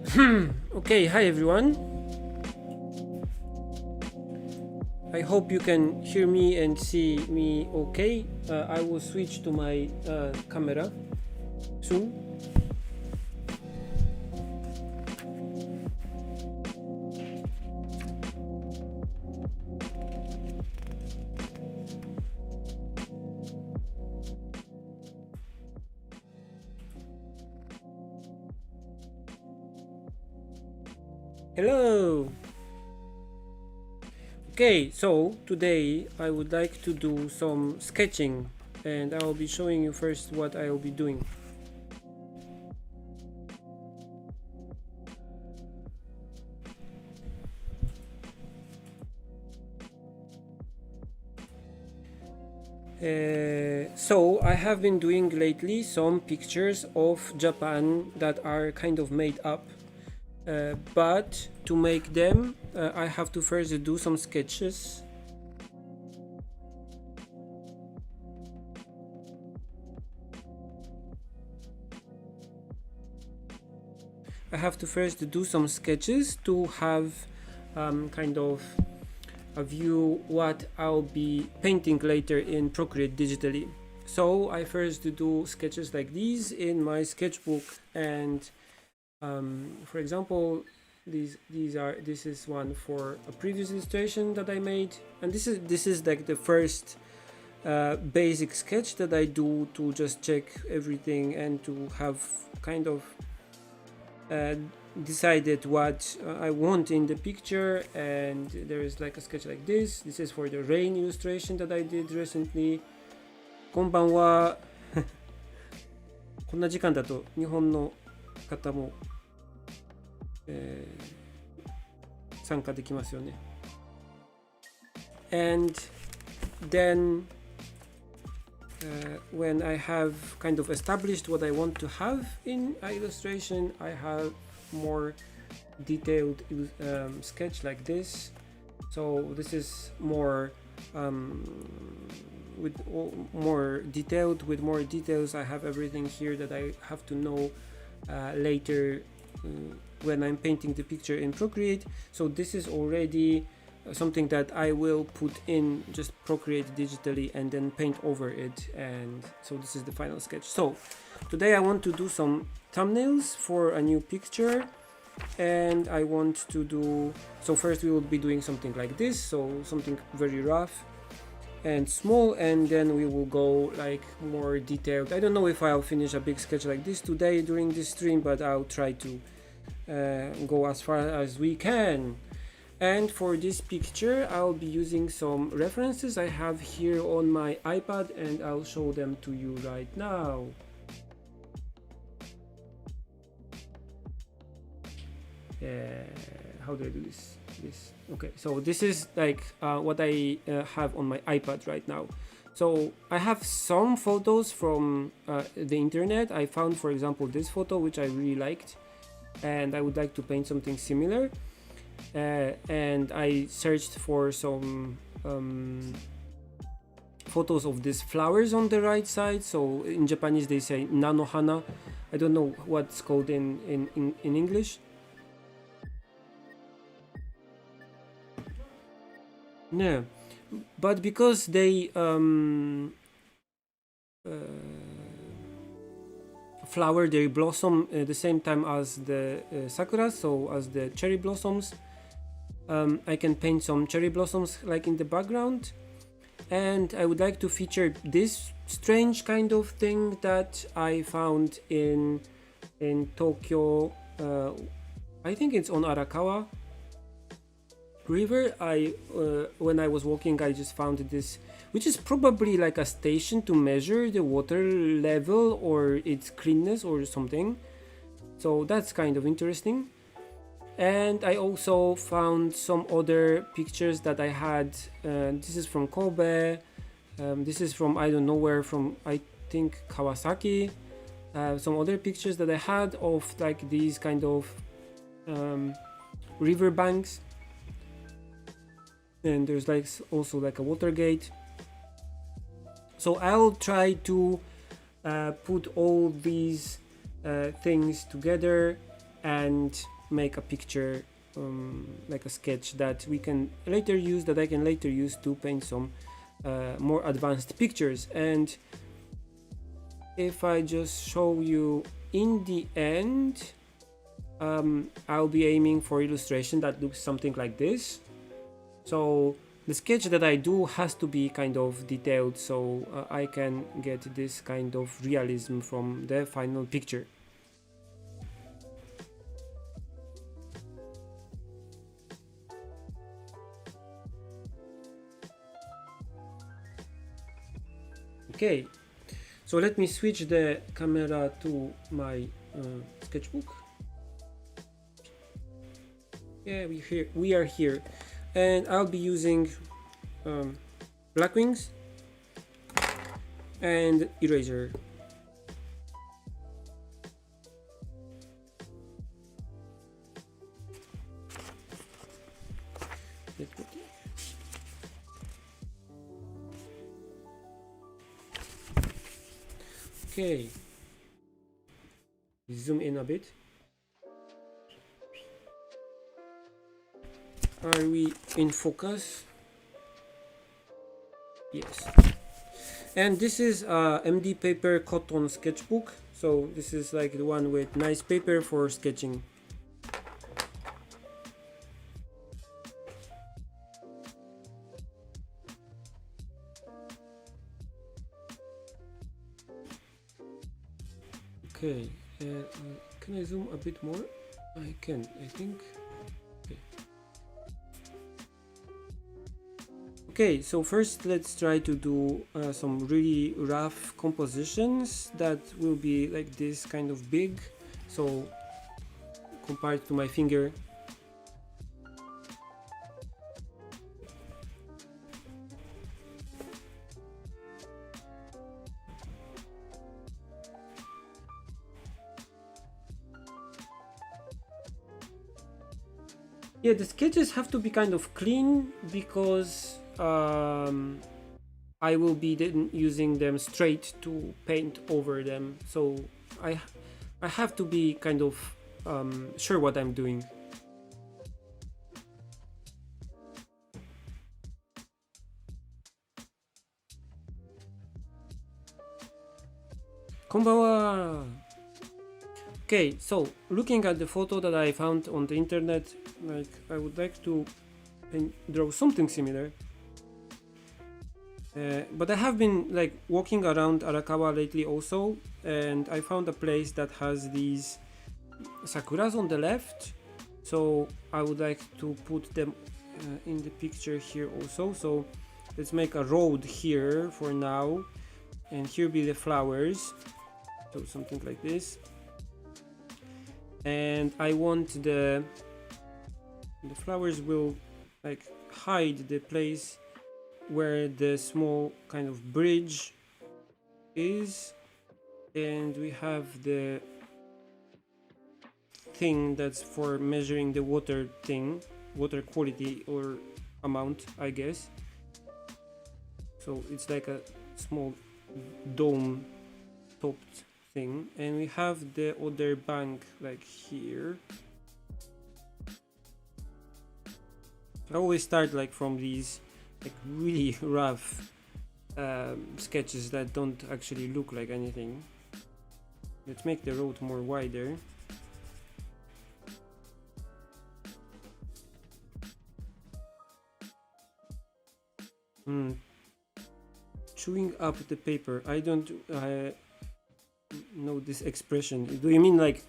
Okay, hi everyone. I hope you can hear me and see me okay. I will switch to my camera soon. Hello! Okay, so today I would like to do some sketching and I will be showing you first what I will be doing. So I have been doing lately some pictures of Japan that are kind of made up. But to make them, I have to first do some sketches. I have to first do some sketches to have kind of a view what I'll be painting later in Procreate digitally. So I first do sketches like these in my sketchbook, and for example, this is one for a previous illustration that I made, and this is like the first basic sketch that I do to just check everything and to have kind of decided what I want in the picture. And there is like a sketch like this. This is for the rain illustration that I did recently. こんばんは。こんな時間だと日本の方も、参加できますよね。And then when I have kind of established what I want to have in an illustration, I have more detailed sketch like this. So this is more with more detailed, with more details. I have everything here that I have to know later when I'm painting the picture in Procreate. So this is already something that I will put in just Procreate digitally and then paint over it. And so this is the final sketch. So today I want to do some thumbnails for a new picture, and I want to do, so first we will be doing something like this, so something very rough and small, and then we will go like more detailed. I don't know if I'll finish a big sketch like this today during this stream, but I'll try to go as far as we can. And for this picture I'll be using some references I have here on my iPad, and I'll show them to you right now. How do I do this? Okay, so this is like what I have on my iPad right now. So I have some photos from the internet. I found, for example, this photo which I really liked, and I would like to paint something similar. And I searched for some photos of these flowers on the right side. So in Japanese they say nanohana. I don't know what's called in English. No, but because they flower, they blossom at the same time as the sakura, so as the cherry blossoms, I can paint some cherry blossoms like in the background. And I would like to feature this strange kind of thing that I found in Tokyo. I think it's on Arakawa River. When I was walking, I just found this, which is probably like a station to measure the water level or its cleanness or something. So that's kind of interesting. And I also found some other pictures that I had. This is from Kobe. This is from I don't know where, from I think Kawasaki. Some other pictures that I had of like these kind of river banks. And there's like also like a water gate. So I'll try to put all these things together and make a picture, like a sketch that we can later use, that I can later use to paint some more advanced pictures. And if I just show you in the end, I'll be aiming for illustration that looks something like this. So the sketch that I do has to be kind of detailed, so I can get this kind of realism from the final picture. Okay, so let me switch the camera to my sketchbook. Yeah, we are here, and I'll be using black wings and eraser. Okay, zoom in a bit. Are we in focus? Yes. And this is a MD paper cotton sketchbook. So this is like the one with nice paper for sketching. Okay, can I zoom a bit more? I can, I think. Okay, so first let's try to do some really rough compositions that will be like this kind of big, so compared to my finger. Yeah, the sketches have to be kind of clean because I will be then using them straight to paint over them, so I have to be kind of sure what I'm doing. Konbanwa! Okay, so looking at the photo that I found on the internet, like I would like to draw something similar. But I have been like walking around Arakawa lately also, and I found a place that has these sakuras on the left, so I would like to put them in the picture here also. So let's make a road here for now, and here be the flowers, so something like this. And I want the flowers will like hide the place where the small kind of bridge is, and we have the thing that's for measuring the water quality or amount, I guess. So it's like a small dome topped thing, and we have the other bank like here. I always start like from these like really rough sketches that don't actually look like anything. Let's make the road more wider. Chewing up the paper. I don't know this expression. Do you mean like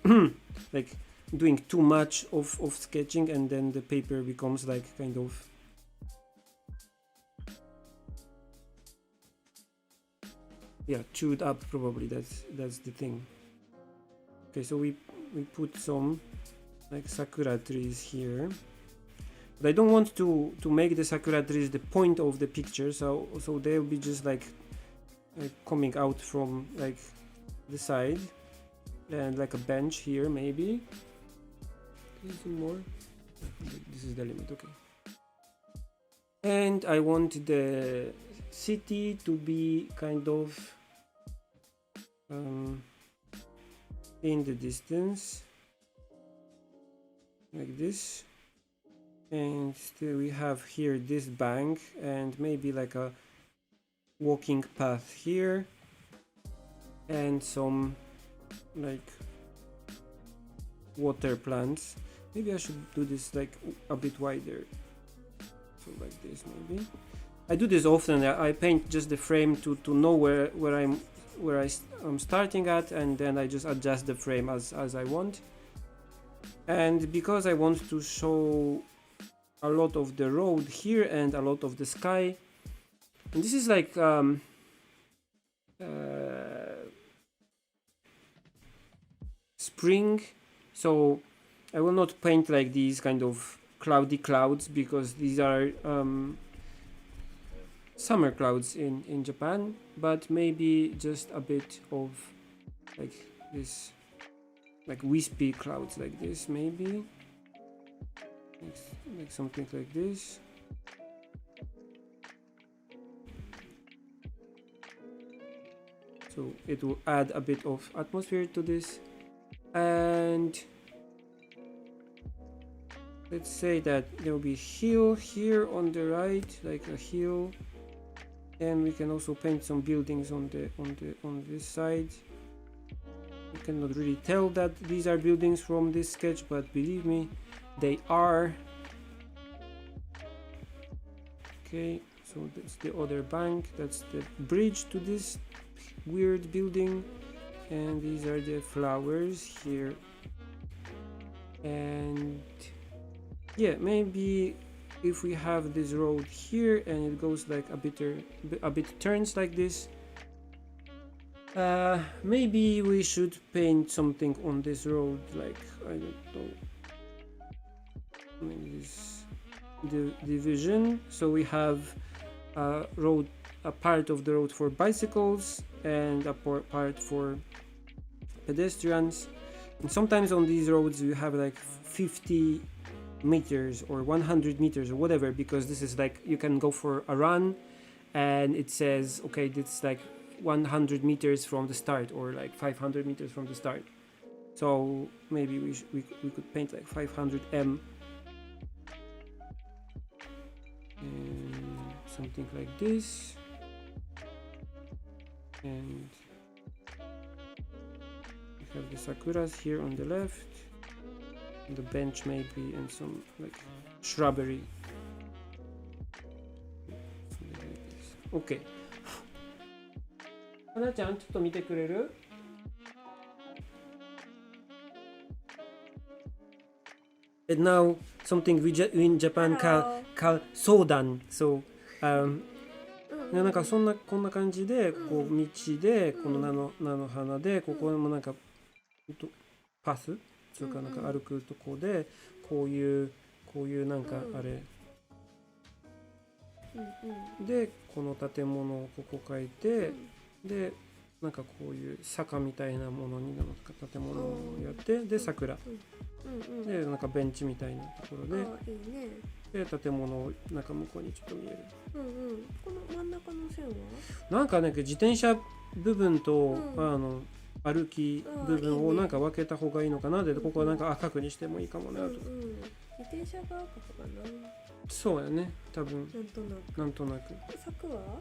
like doing too much of sketching and then the paper becomes like kind of chewed up? Probably that's the thing. Okay, so we put some like sakura trees here, but I don't want to make the sakura trees the point of the picture, so they'll be just like coming out from like the side, and like a bench here maybe. More. This is the limit, okay. And I want the city to be kind of in the distance. like this, and still we have here this bank and maybe like a walking path here and some like water plants. Maybe I should do this like a bit wider, so like this maybe. I do this often. I paint just the frame to know where I'm starting at, and then I just adjust the frame as I want. And because I want to show a lot of the road here and a lot of the sky, and this is like spring, so I will not paint like these kind of cloudy clouds because these are summer clouds in Japan, but maybe just a bit of like this, like wispy clouds like this, maybe like something like this. So it will add a bit of atmosphere to this. And let's say that there will be hill here on the right, like a hill, and we can also paint some buildings on this side. You cannot really tell that these are buildings from this sketch, but believe me, they are. Okay, so that's the other bank, that's the bridge to this weird building, and these are the flowers here. And yeah, maybe if we have this road here and it goes like a bit turns like this, maybe we should paint something on this road, like I don't know, maybe this division. So we have a part of the road for bicycles and a part for pedestrians. And sometimes on these roads you have like 50 meters or 100 meters or whatever, because this is like you can go for a run and it says okay, it's like 100 meters from the start or like 500 meters from the start. So maybe we could paint like 500 m and something like this, and we have the sakuras here on the left, and the bench maybe, and some like shrubbery. Okay. はなちゃん、ちょっと見てくれる? And now something we in Japan call sodan. So, なんかこんな感じでこう道でこの菜の花でここもなんかパスとかなんか歩くとこでこういうなんかあれでこの建物をここ描いてでなんかこういう坂みたいなものに建物をやってで桜でなんかベンチみたいなところでで建物をなんか向こうにちょっと見える。この真ん中の線はなんかね自転車部分と歩き部分をなんか分けた方がいいのかなでここはなんか赤くにしてもいいかもなとか。自転車が赤かな。そうやね多分なんとなく。柵は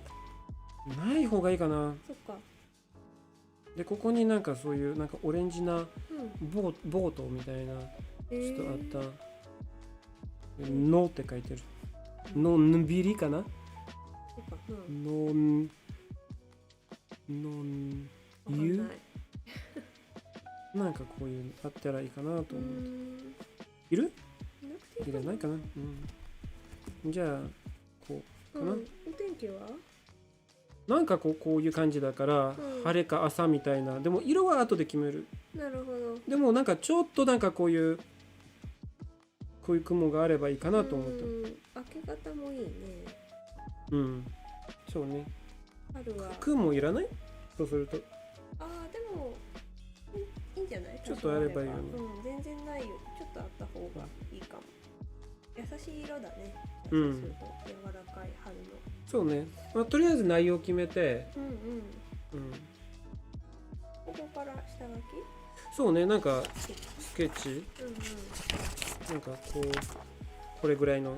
ない方がいいかな。そっか。でここになんかそういうなんかオレンジなボートみたいなちょっとあった。のって書いてる。のんびりかな。のんゆなんかこういうのあったらいいかなと思う。いる？いらないかな。じゃあこうかな。お天気は？なんかこういう感じだから、晴れか朝みたいな。でも色は後で決める。なるほど。でもなんかちょっとなんかこういう雲があればいいかなと思った。明け方もいいね。そうね。春は雲いらない？そうすると。でもいいんじゃない？ちょっとあればいいよね。全然ないよ。ちょっとあった方がいいかも。優しい色だね。そうすると柔らかい春の。そうね。とりあえず内容決めて。ここから下書き？そうね。なんかスケッチ。なんかこうこれぐらいの、は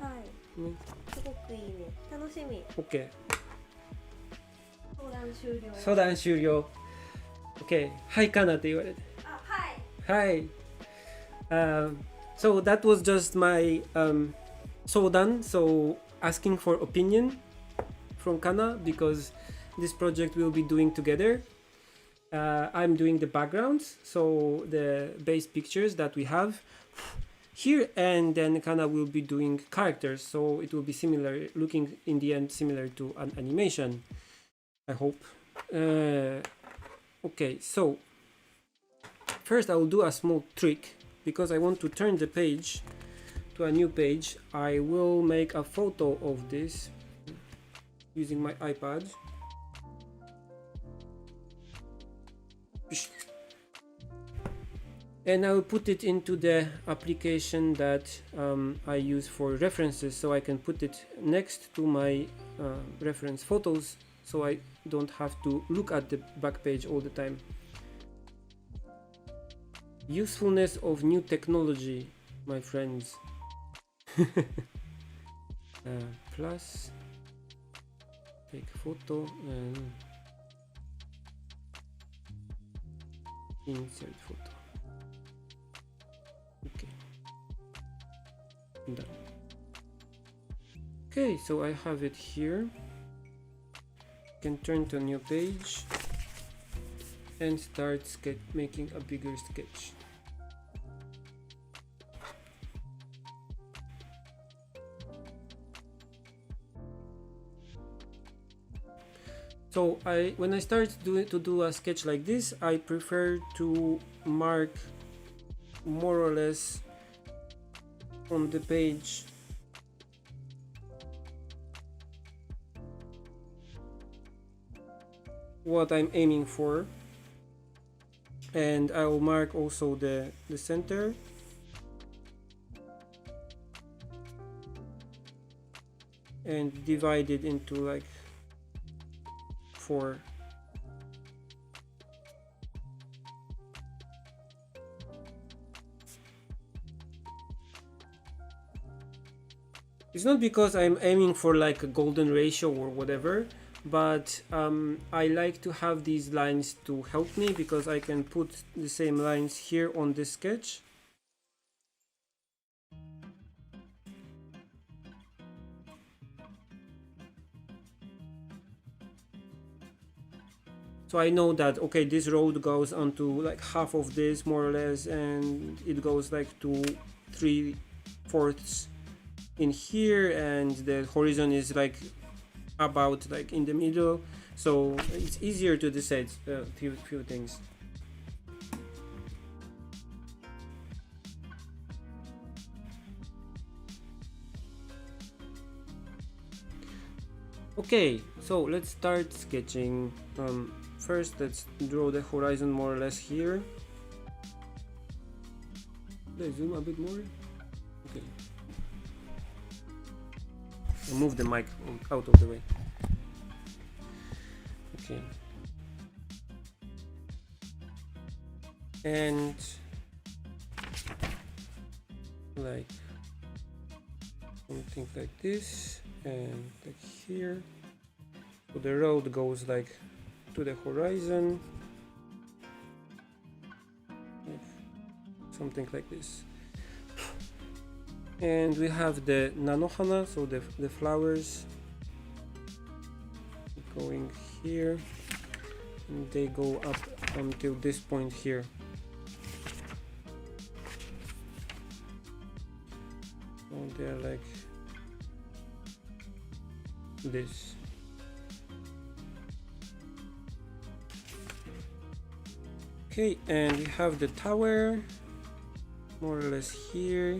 い、ね、すごくいいね。楽しみ。 OK。 相談終了。相談終了。 OK。 はいかなって言われて、はい。はい。So that was just my sodan, so asking for opinion from Kana, because this project we'll be doing together. I'm doing the backgrounds, so the base pictures that we have here, and then Kana will be doing characters, so it will be similar, looking in the end similar to an animation, I hope. Okay, so first I will do a small trick. Because I want to turn the page to a new page, I will make a photo of this using my iPad. And I will put it into the application that I use for references, so I can put it next to my reference photos, so I don't have to look at the back page all the time. Usefulness of new technology, my friends. Plus take photo and insert photo. Okay, done. Okay, so I have it here. Can turn to a new page and start making a bigger sketch. So when I start to do a sketch like this, I prefer to mark more or less on the page what I'm aiming for, and I will mark also the center. And divide it into like 4. It's not because I'm aiming for like a golden ratio or whatever, but I like to have these lines to help me, because I can put the same lines here on this sketch. So I know that, okay, this road goes onto like half of this more or less, and it goes like to 3/4 in here, and the horizon is like about like in the middle, so it's easier to decide a few things. Okay, so let's start sketching. First, let's draw the horizon more or less here. Let's zoom a bit more. Okay. I'll move the mic out of the way. Okay. And like something like this, and like here. So the road goes like to the horizon, like something like this. And we have the nanohana, so the flowers going here, and they go up until this point here. So they're like this. Okay, and we have the tower more or less here.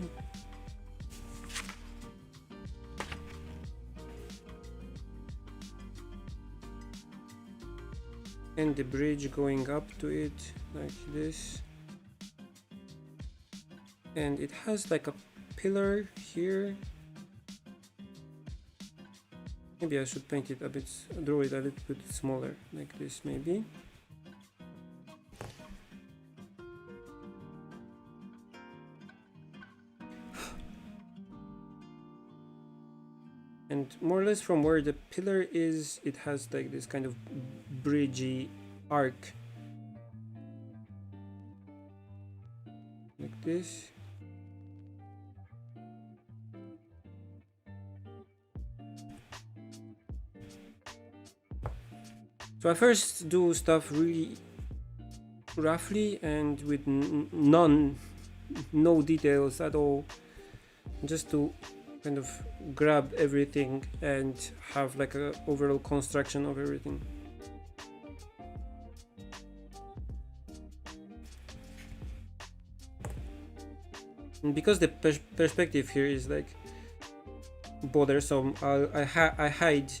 And the bridge going up to it like this. And it has like a pillar here. Maybe I should paint it a bit, draw it a little bit smaller, like this maybe. and more or less from where the pillar is, it has like this kind of bridgey arc, like this. So I first do stuff really roughly and with no details at all, just to kind of grab everything and have like a overall construction of everything. And because the perspective here is like bothersome, I hide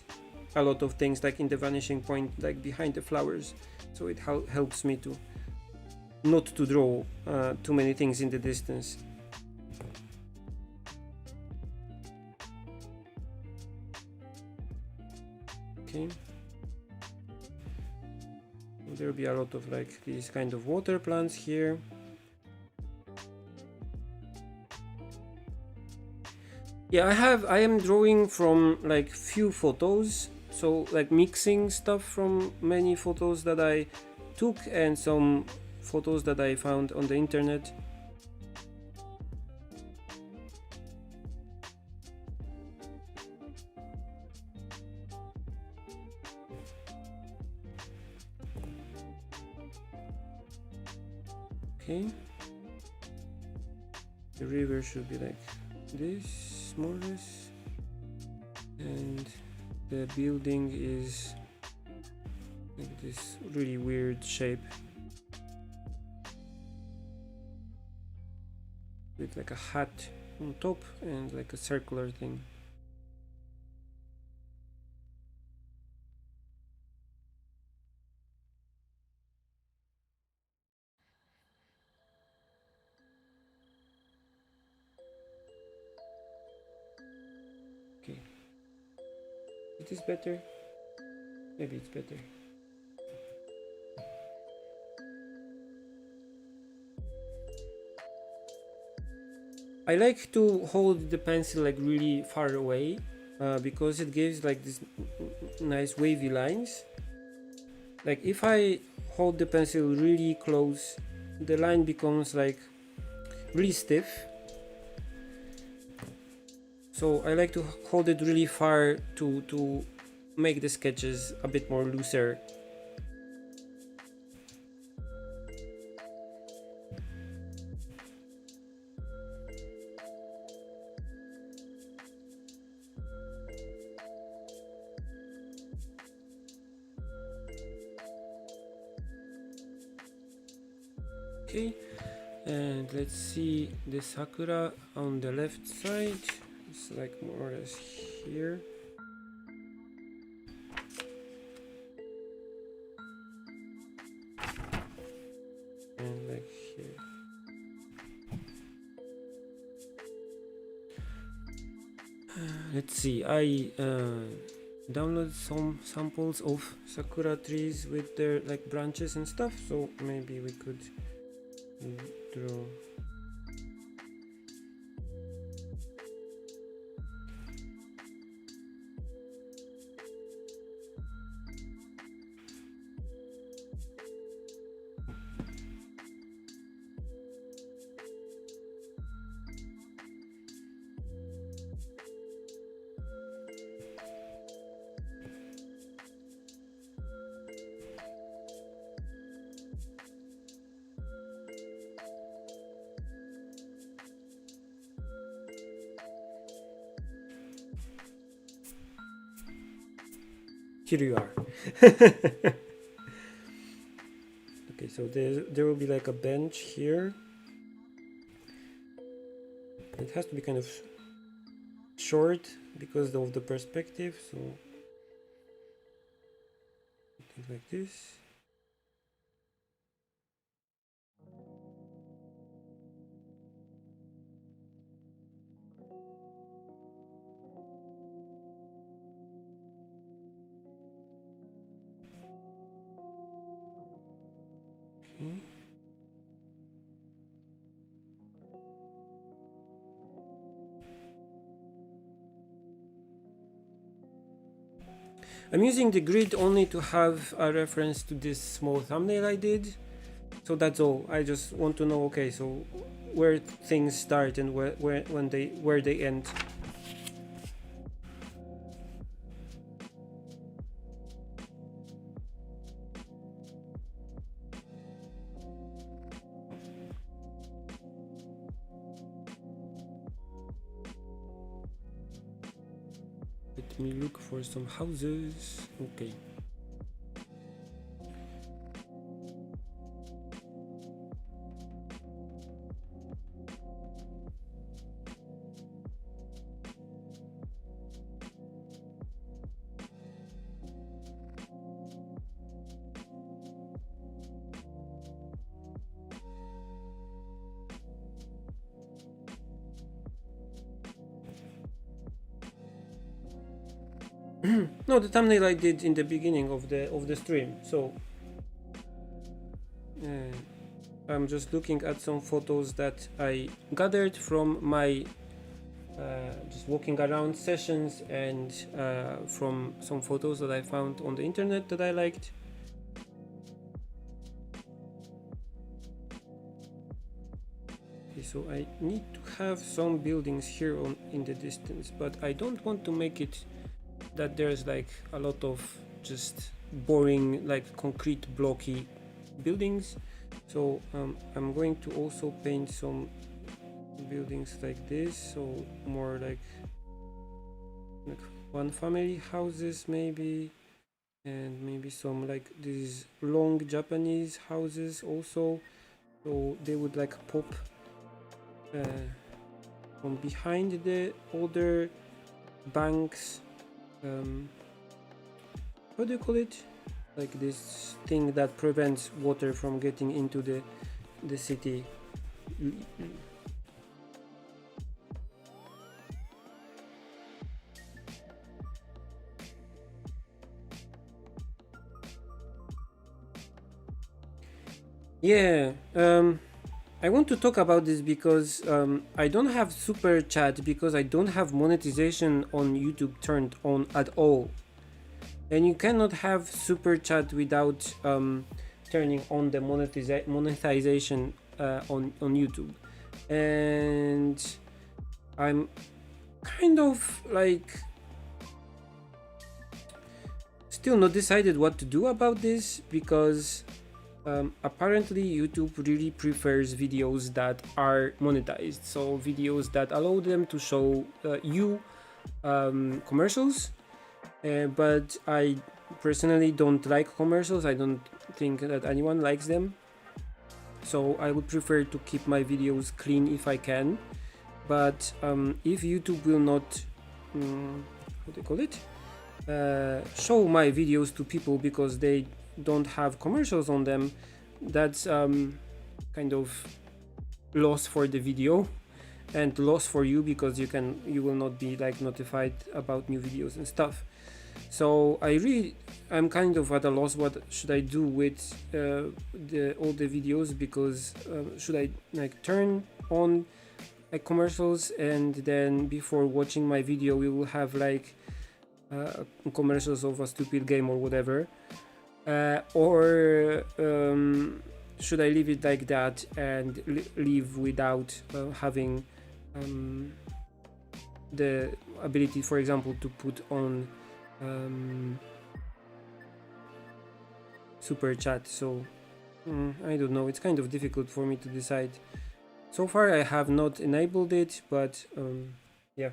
a lot of things, like in the vanishing point, like behind the flowers, so it helps me to not to draw too many things in the distance. Okay, there'll be a lot of like these kind of water plants here. Yeah, I am drawing from like few photos, so like mixing stuff from many photos that I took and some photos that I found on the internet. Okay, the river should be like this, more or less, and the building is like this really weird shape with like a hat on top and like a circular thing. Okay, it is better. Maybe it's better. I like to hold the pencil like really far away because it gives like this nice wavy lines. Like if I hold the pencil really close, the line becomes like really stiff. So I like to hold it really far to make the sketches a bit more looser. Okay, and let's see the sakura on the left side. It's like more or less here. And like here. Let's see, I download some samples of sakura trees with their like branches and stuff, so maybe we could draw. Here you are. Okay, so there will be like a bench here. It has to be kind of short because of the perspective, so something like this. Okay. I'm using the grid only to have a reference to this small thumbnail I did. So that's all. I just want to know, okay, so where things start and where they end. Let me look for some houses. Okay. No, the thumbnail I did in the beginning of the stream. So I'm just looking at some photos that I gathered from my just walking around sessions, and from some photos that I found on the internet that I liked. Okay, so I need to have some buildings here in the distance, but I don't want to make it that there's like a lot of just boring, like concrete blocky buildings. So I'm going to also paint some buildings like this, so more like one family houses maybe, and maybe some like these long Japanese houses also, so they would like pop from behind the older banks. What do you call it? Like this thing that prevents water from getting into the city. Yeah, I want to talk about this because I don't have super chat because I don't have monetization on YouTube turned on at all. And you cannot have super chat without turning on the monetization on YouTube. And I'm kind of like still not decided what to do about this, because apparently YouTube really prefers videos that are monetized, so videos that allow them to show you commercials, but I personally don't like commercials. I don't think that anyone likes them, so I would prefer to keep my videos clean if I can. But if YouTube will not what do you call it, show my videos to people because they don't have commercials on them, that's kind of loss for the video and loss for you, because you will not be like notified about new videos and stuff. So I'm kind of at a loss. What should I do with all the videos, because should I like turn on like commercials, and then before watching my video we will have like commercials of a stupid game or whatever, or should I leave it like that and leave without having the ability, for example, to put on super chat? So I don't know, it's kind of difficult for me to decide. So far I have not enabled it, but yeah.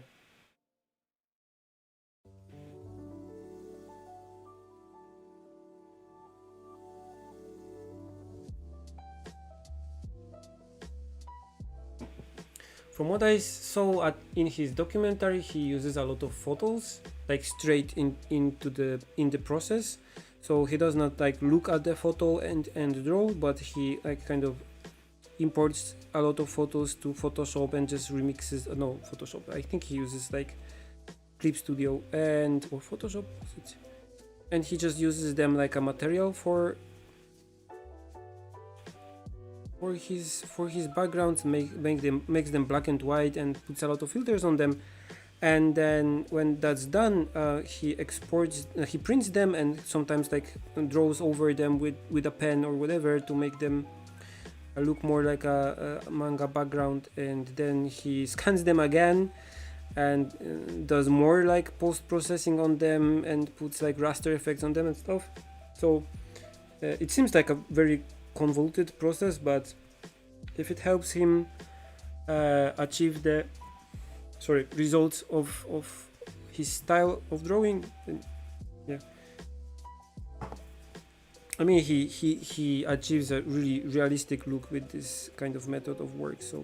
From what I saw in his documentary, he uses a lot of photos, like straight into the process. So he does not like look at the photo and draw, but he like kind of imports a lot of photos to Photoshop and just remixes. No, Photoshop. I think he uses like Clip Studio or Photoshop, and he just uses them like a material for his backgrounds, makes them black and white, and puts a lot of filters on them. and then when that's done, he prints them, and sometimes like draws over them with a pen or whatever to make them look more like a manga background, and then he scans them again and does more like post-processing on them and puts like raster effects on them and stuff. So it seems like a very convoluted process, but if it helps him achieve the results of his style of drawing, then yeah. I mean, he achieves a really realistic look with this kind of method of work. So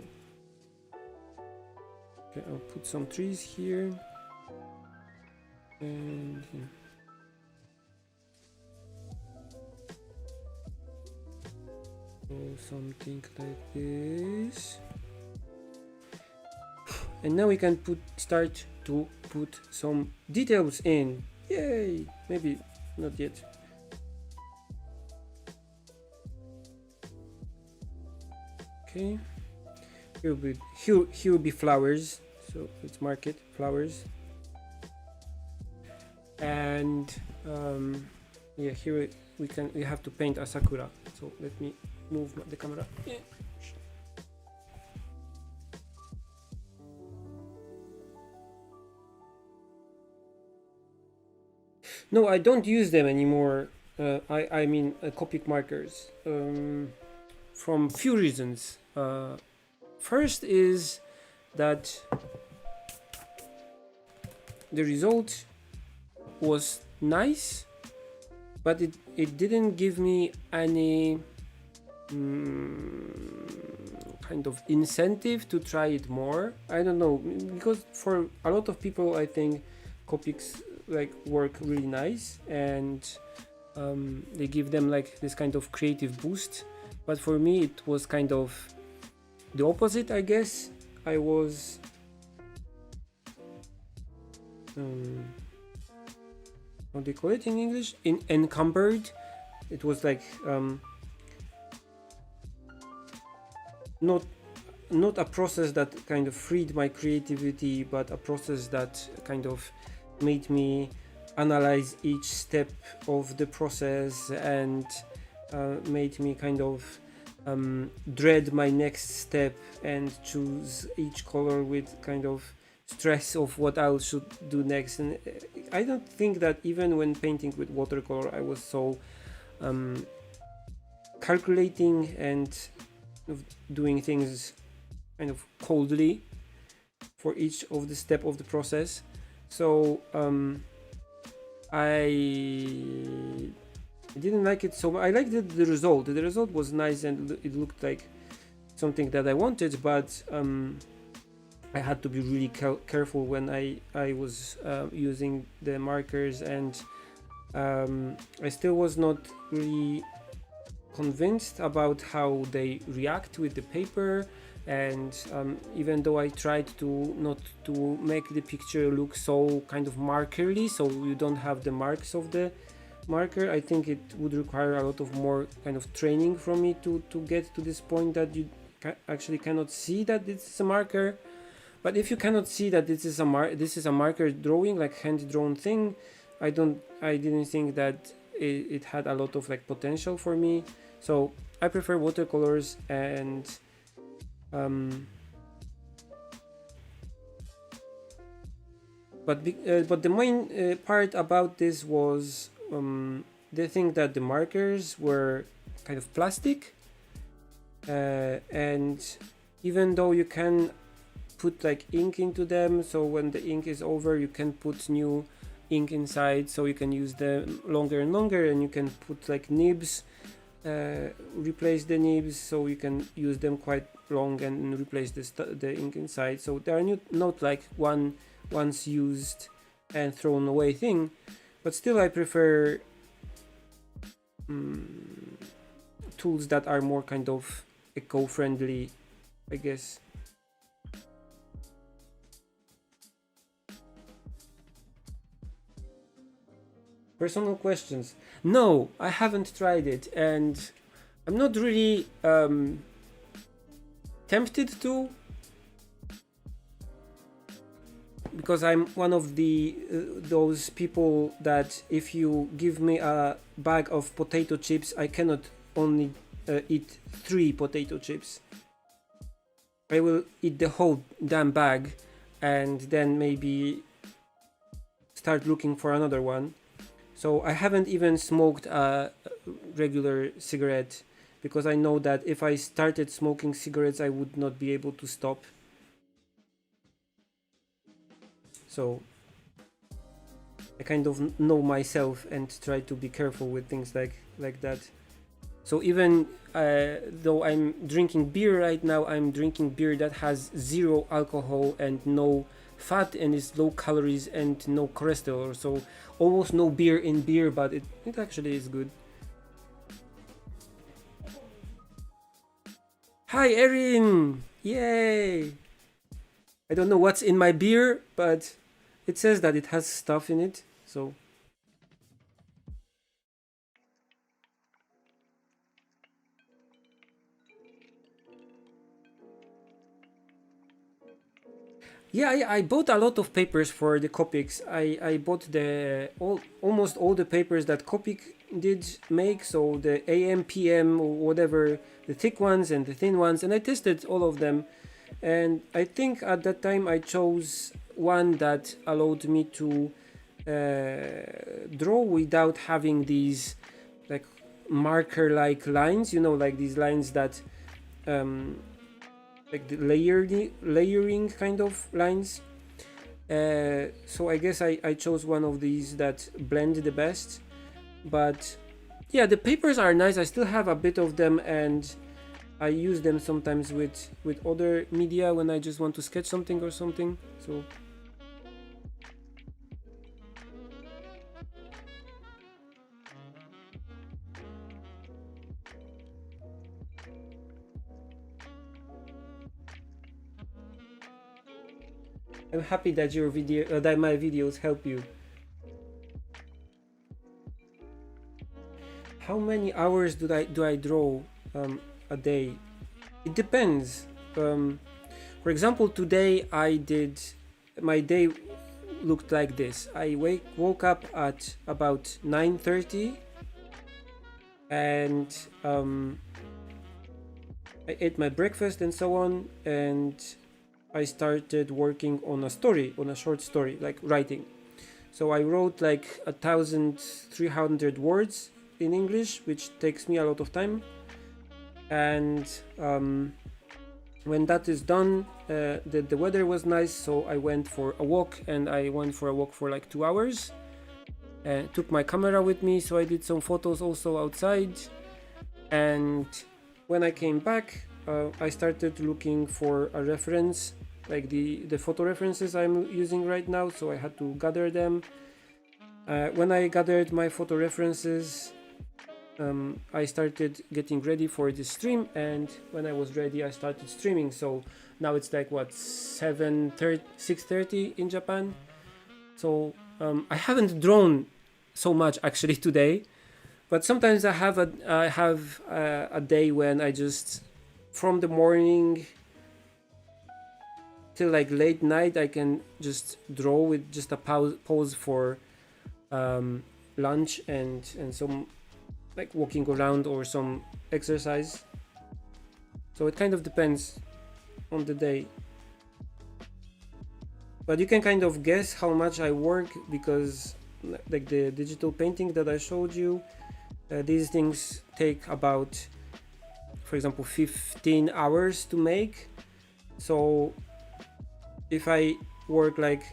okay, I'll put some trees here, and so something like this. And now we can start to put some details in. Yay! Maybe not yet. Okay. Here will be flowers. So let's mark it flowers. And yeah, here we have to paint a sakura. So let me move the camera. Yeah. No, I don't use them anymore. I mean Copic markers, from few reasons. First is that the result was nice, but it didn't give me any kind of incentive to try it more. I don't know, because for a lot of people I think Copics like work really nice, and they give them like this kind of creative boost, but for me it was kind of the opposite, I guess. I was how do you call it in English? Encumbered. It was like not a process that kind of freed my creativity, but a process that kind of made me analyze each step of the process, and made me kind of dread my next step and choose each color with kind of stress of what I should do next. And I don't think that even when painting with watercolor I was so calculating and doing things kind of coldly for each of the step of the process. So I didn't like it so much. I liked the result. The result was nice and it looked like something that I wanted, but I had to be really careful when I was using the markers, and I still was not really convinced about how they react with the paper. And even though I tried to not to make the picture look so kind of markerly, so you don't have the marks of the marker, I think it would require a lot of more kind of training from me to get to this point that you actually cannot see that this is a marker. But if you cannot see that this is a marker drawing, like hand drawn thing, I didn't think that it had a lot of like potential for me. So I prefer watercolors, and but the main part about this was the thing that the markers were kind of plastic, and even though you can put like ink into them, so when the ink is over you can put new ink inside, so you can use them longer and longer, and you can put like nibs, replace the nibs, so you can use them quite long and replace the ink inside. So they are not like once used and thrown away thing, but still I prefer tools that are more kind of eco-friendly, I guess. Personal questions. No, I haven't tried it, and I'm not really tempted to, because I'm one of the those people that if you give me a bag of potato chips, I cannot only eat 3 potato chips. I will eat the whole damn bag and then maybe start looking for another one. So I haven't even smoked a regular cigarette because I know that if I started smoking cigarettes, I would not be able to stop. So I kind of know myself and try to be careful with things like that. So even though I'm drinking beer right now, I'm drinking beer that has 0 alcohol and no fat and is low calories and no cholesterol. So almost no beer in beer, but it actually is good. Hi Erin! Yay! I don't know what's in my beer, but it says that it has stuff in it, so... Yeah, I bought a lot of papers for the Copics. I bought almost all the papers that Copic did make, so the AM, PM, or whatever, the thick ones and the thin ones, and I tested all of them. And I think at that time I chose one that allowed me to draw without having these like marker-like lines, you know, like these lines that like the layering kind of lines. So I guess I chose one of these that blend the best. But yeah, the papers are nice. I still have a bit of them, and I use them sometimes with other media when I just want to sketch something or something. So I'm happy that that my videos help you. How many hours do I draw a day? It depends. For example, today my day looked like this. I woke up at about 9:30 and I ate my breakfast and so on, and I started working on a short story, like writing. So I wrote like 1,300 words in English, which takes me a lot of time. And when that is done, the weather was nice, so I went for a walk, and I went for a walk for like 2 hours. Took my camera with me, so I did some photos also outside. And when I came back, I started looking for a reference, like the photo references I'm using right now, so I had to gather them. When I gathered my photo references, I started getting ready for the stream, and when I was ready I started streaming. So now it's like what, 6:30 in Japan. So I haven't drawn so much actually today, but sometimes I have a day when I just, from the morning till like late night, I can just draw with just a pause for lunch and some like walking around or some exercise. So it kind of depends on the day, but you can kind of guess how much I work, because like the digital painting that I showed you, these things take about, for example, 15 hours to make. So if I work like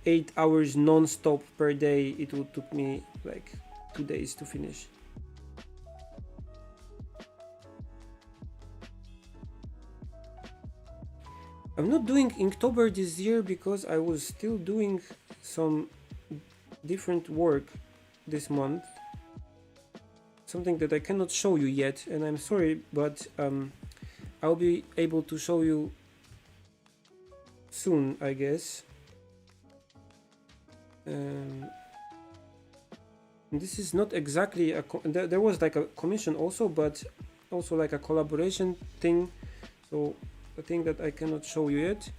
8 hours non-stop per day, it would take me like 2 days to finish. I'm not doing Inktober this year because I was still doing some different work this month, something that I cannot show you yet, and I'm sorry, but I'll be able to show you soon, I guess. This is not exactly there was like a commission also, but also like a collaboration thing, so a thing that I cannot show you yet.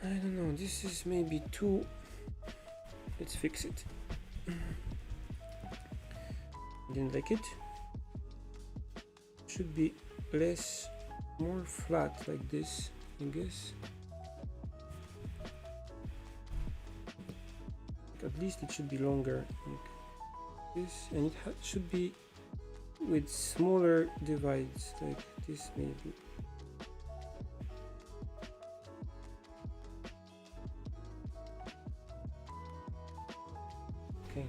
I don't know, this is maybe too, let's fix it. Didn't like it. Should be less, more flat like this, I guess. At least it should be longer like this, and it should be with smaller divides like this maybe. Okay.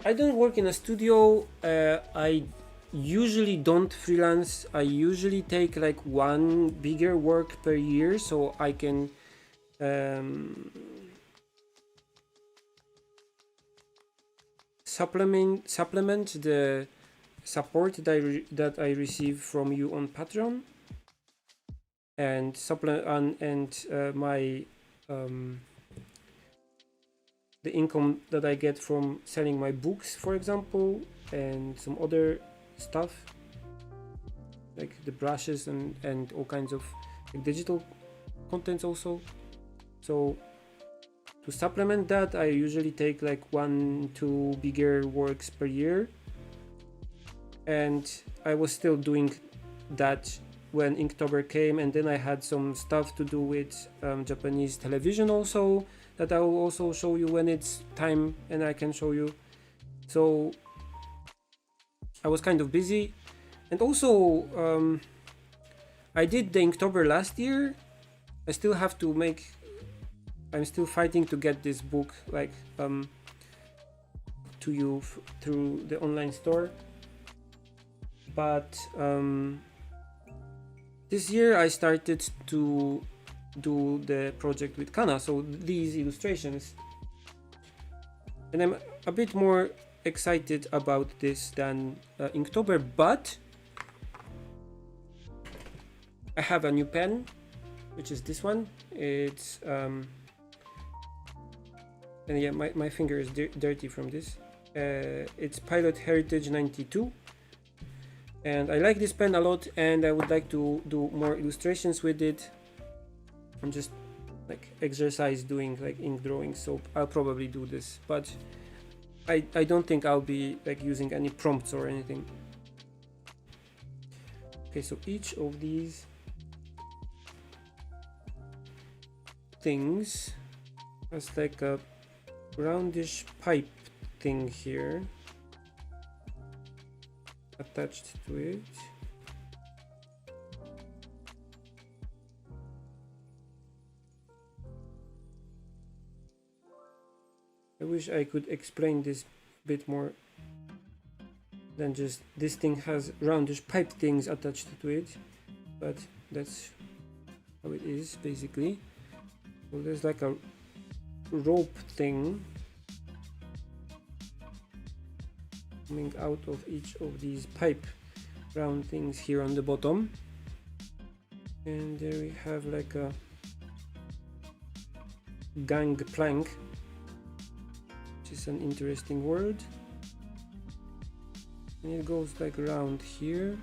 I don't work in a studio. I usually don't freelance. I usually take like one bigger work per year, so I can supplement the support that I receive from you on Patreon, and my the income that I get from selling my books, for example, and some other stuff like the brushes and all kinds of like, digital contents also. So to supplement that, I usually take like 1-2 bigger works per year, and I was still doing that when Inktober came, and then I had some stuff to do with Japanese television also that I will also show you when it's time and I can show you. So I was kind of busy, and also I did the Inktober last year. I still have to make, I'm still fighting to get this book like to you through the online store, but this year I started to do the project with Kana, so these illustrations, and I'm a bit more excited about this than Inktober, but I have a new pen, which is this one. It's and yeah, my finger is dirty from this. It's Pilot Heritage 92, and I like this pen a lot, and I would like to do more illustrations with it. I'm just like exercise doing like ink drawings, so I'll probably do this, but I don't think I'll be like using any prompts or anything. Okay, so each of these things has like a roundish pipe thing here attached to it. I wish I could explain this a bit more than just this thing has roundish pipe things attached to it, but that's how it is basically. So there's like a rope thing coming out of each of these pipe round things here on the bottom, and there we have like a gangplank, which is an interesting word, and it goes like around here,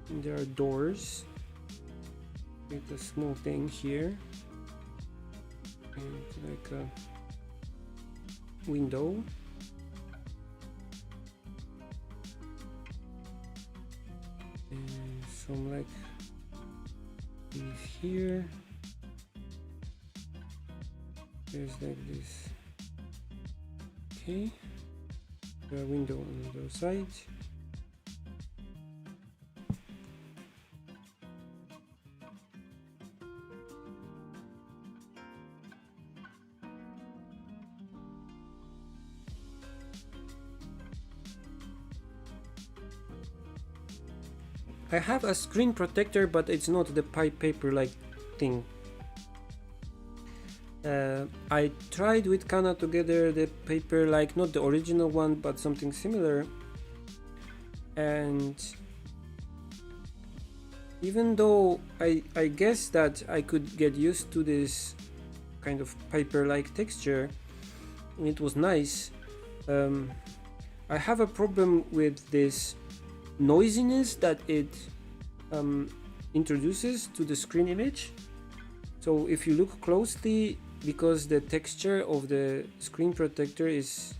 and there are doors with a small thing here and like a window. And some like these here. There's like this. Okay. A window on the other side. I have a screen protector, but it's not the pipe paper like thing. I tried with Kana together the paper, like not the original one but something similar, and even though I guess that I could get used to this kind of paper like texture and it was nice, I have a problem with this noisiness that it introduces to the screen image. So if you look closely, because the texture of the screen protector is,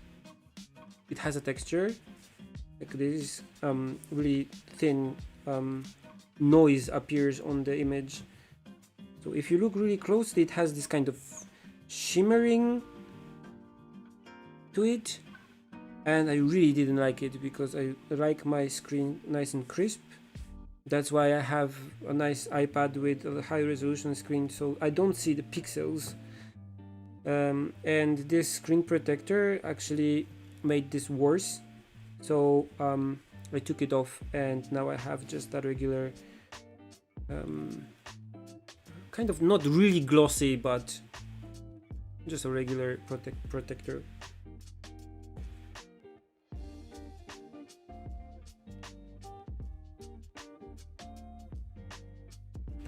it has a texture like this, really thin noise appears on the image. So if you look really closely, it has this kind of shimmering to it, and I really didn't like it because I like my screen nice and crisp. That's why I have a nice iPad with a high resolution screen, so I don't see the pixels. And this screen protector actually made this worse. So I took it off, and now I have just a regular, kind of not really glossy, but just a regular protector.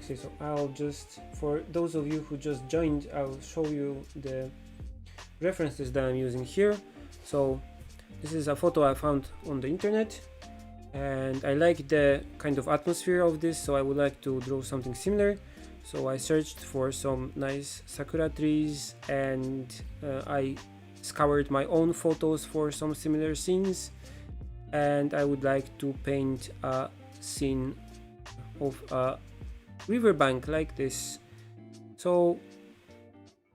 Okay, so I'll just, for those of you who just joined, I'll show you the references that I'm using here. So this is a photo I found on the internet, and I like the kind of atmosphere of this, so I would like to draw something similar. So I searched for some nice sakura trees, and I scoured my own photos for some similar scenes, and I would like to paint a scene of a riverbank like this. So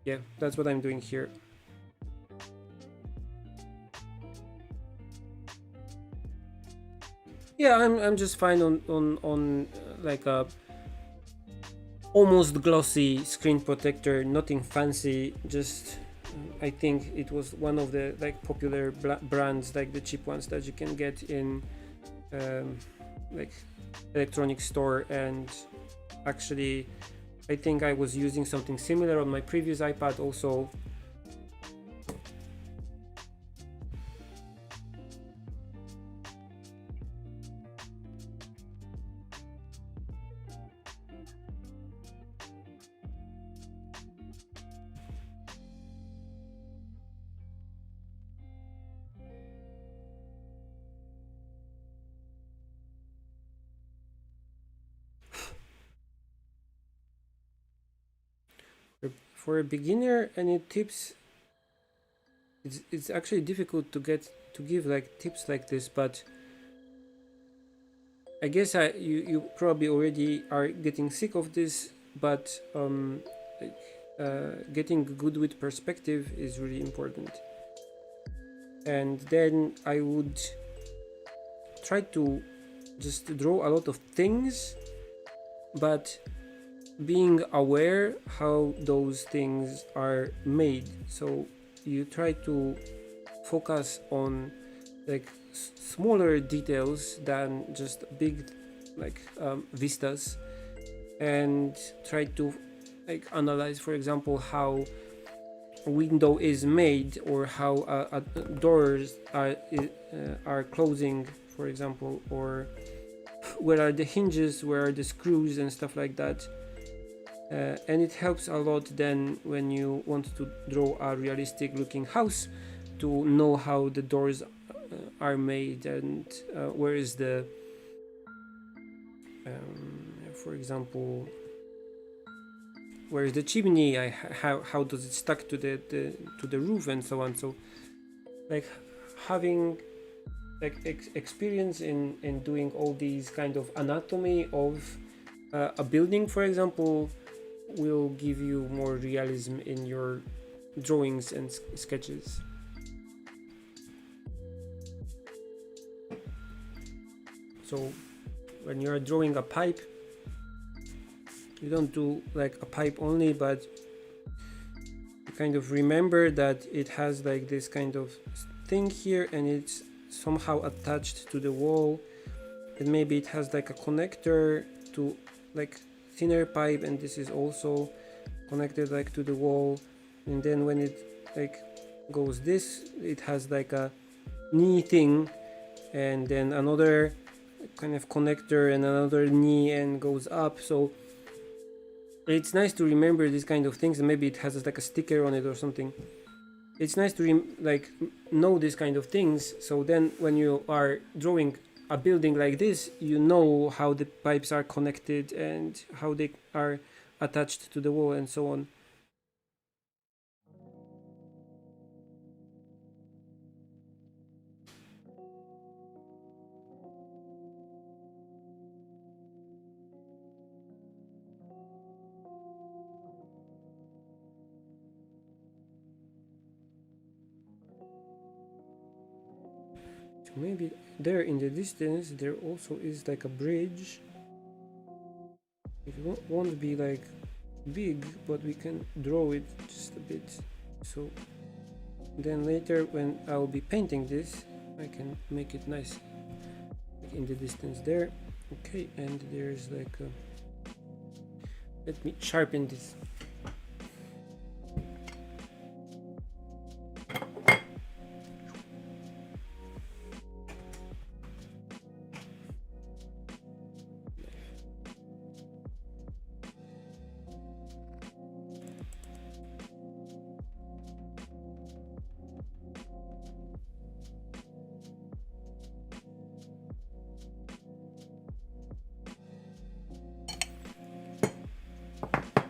yeah, that's what I'm doing here. Yeah, I'm just fine on like a almost glossy screen protector, nothing fancy, just I think it was one of the like popular brands, like the cheap ones that you can get in like electronic store. And actually I think I was using something similar on my previous iPad also. For a beginner, any tips? It's actually difficult to give like tips like this, but I guess you probably already are getting sick of this, but like, getting good with perspective is really important. And then I would try to just draw a lot of things, but being aware how those things are made. So you try to focus on like smaller details than just big like vistas, and try to like analyze, for example, how a window is made, or how doors are closing, for example, or where are the hinges, where are the screws and stuff like that. And it helps a lot then when you want to draw a realistic looking house, to know how the doors are made, and where is the for example, where is the chimney, how does it stuck to the roof, and so on. So like having like experience in doing all these kind of anatomy of a building, for example, will give you more realism in your drawings and sketches. So when you're drawing a pipe, you don't do like a pipe only, but you kind of remember that it has like this kind of thing here, and it's somehow attached to the wall, and maybe it has like a connector to like thinner pipe, and this is also connected like to the wall. And then when it like goes this, it has like a knee thing, and then another kind of connector and another knee, and goes up. So it's nice to remember these kind of things, and maybe it has like a sticker on it or something. It's nice to like know these kind of things, so then when you are drawing a building like this, you know how the pipes are connected and how they are attached to the wall and so on. So maybe there in the distance there also is like a bridge. It won't be like big, but we can draw it just a bit. So then later when I'll be painting this, I can make it nice, like in the distance there. Okay, and there's like a, let me sharpen this.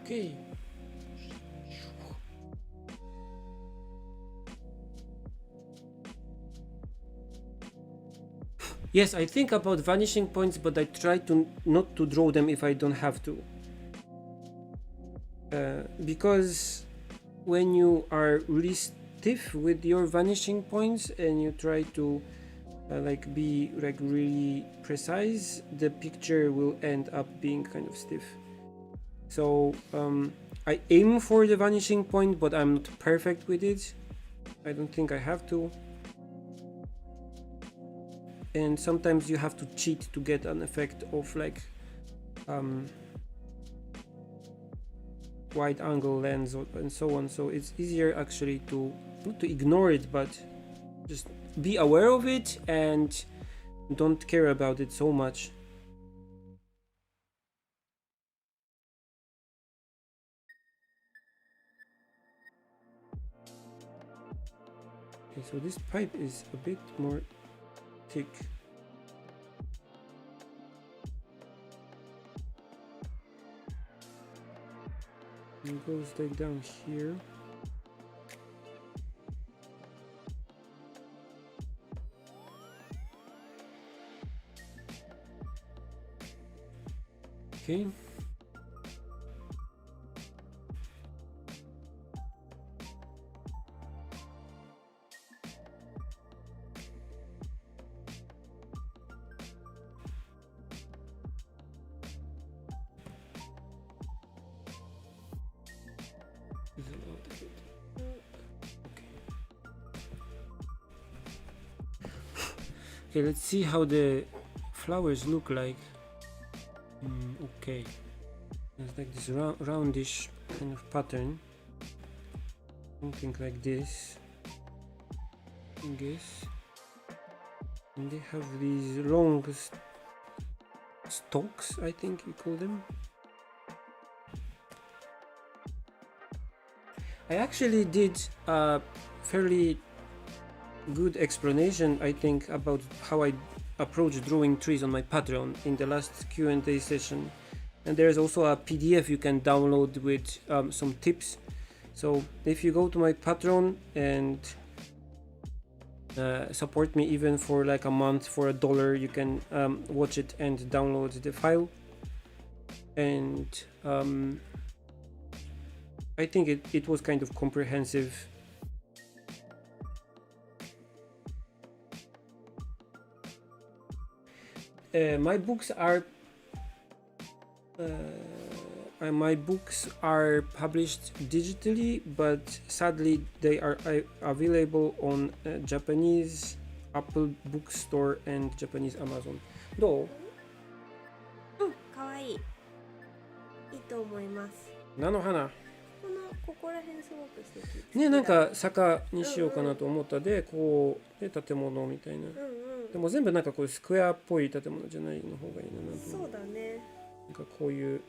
Okay. Yes, I think about vanishing points, but I try to not to draw them if I don't have to. Because when you are really stiff with your vanishing points and you try to like be like really precise, the picture will end up being kind of stiff. So I aim for the vanishing point, but I'm not perfect with it. I don't think I have to. And sometimes you have to cheat to get an effect of like wide angle lens and so on. So it's easier actually to not to ignore it, but just be aware of it and don't care about it so much. Okay, so this pipe is a bit more thick. It goes like down here. Okay. Okay, let's see how the flowers look like. Okay, it's like this roundish kind of pattern, something like this, I guess. And they have these long stalks, I think you call them. I actually did a fairly good explanation, I think, about how I approach drawing trees on my Patreon in the last Q&A session, and there's also a PDF you can download with some tips. So if you go to my Patreon and support me even for like a month for $1, you can watch it and download the file. And I think it was kind of comprehensive. My books are published digitally, but sadly they are available on Japanese Apple Bookstore and Japanese Amazon. どう？かわいい。いいと思います。菜の花。ここら辺すごく素敵。ね、なんか坂にしようかなと思ったで、こうで建物みたいな。でも全部なんかこういうスクエアっぽい建物じゃないの方がいいなと。そうだね。なんかこういう、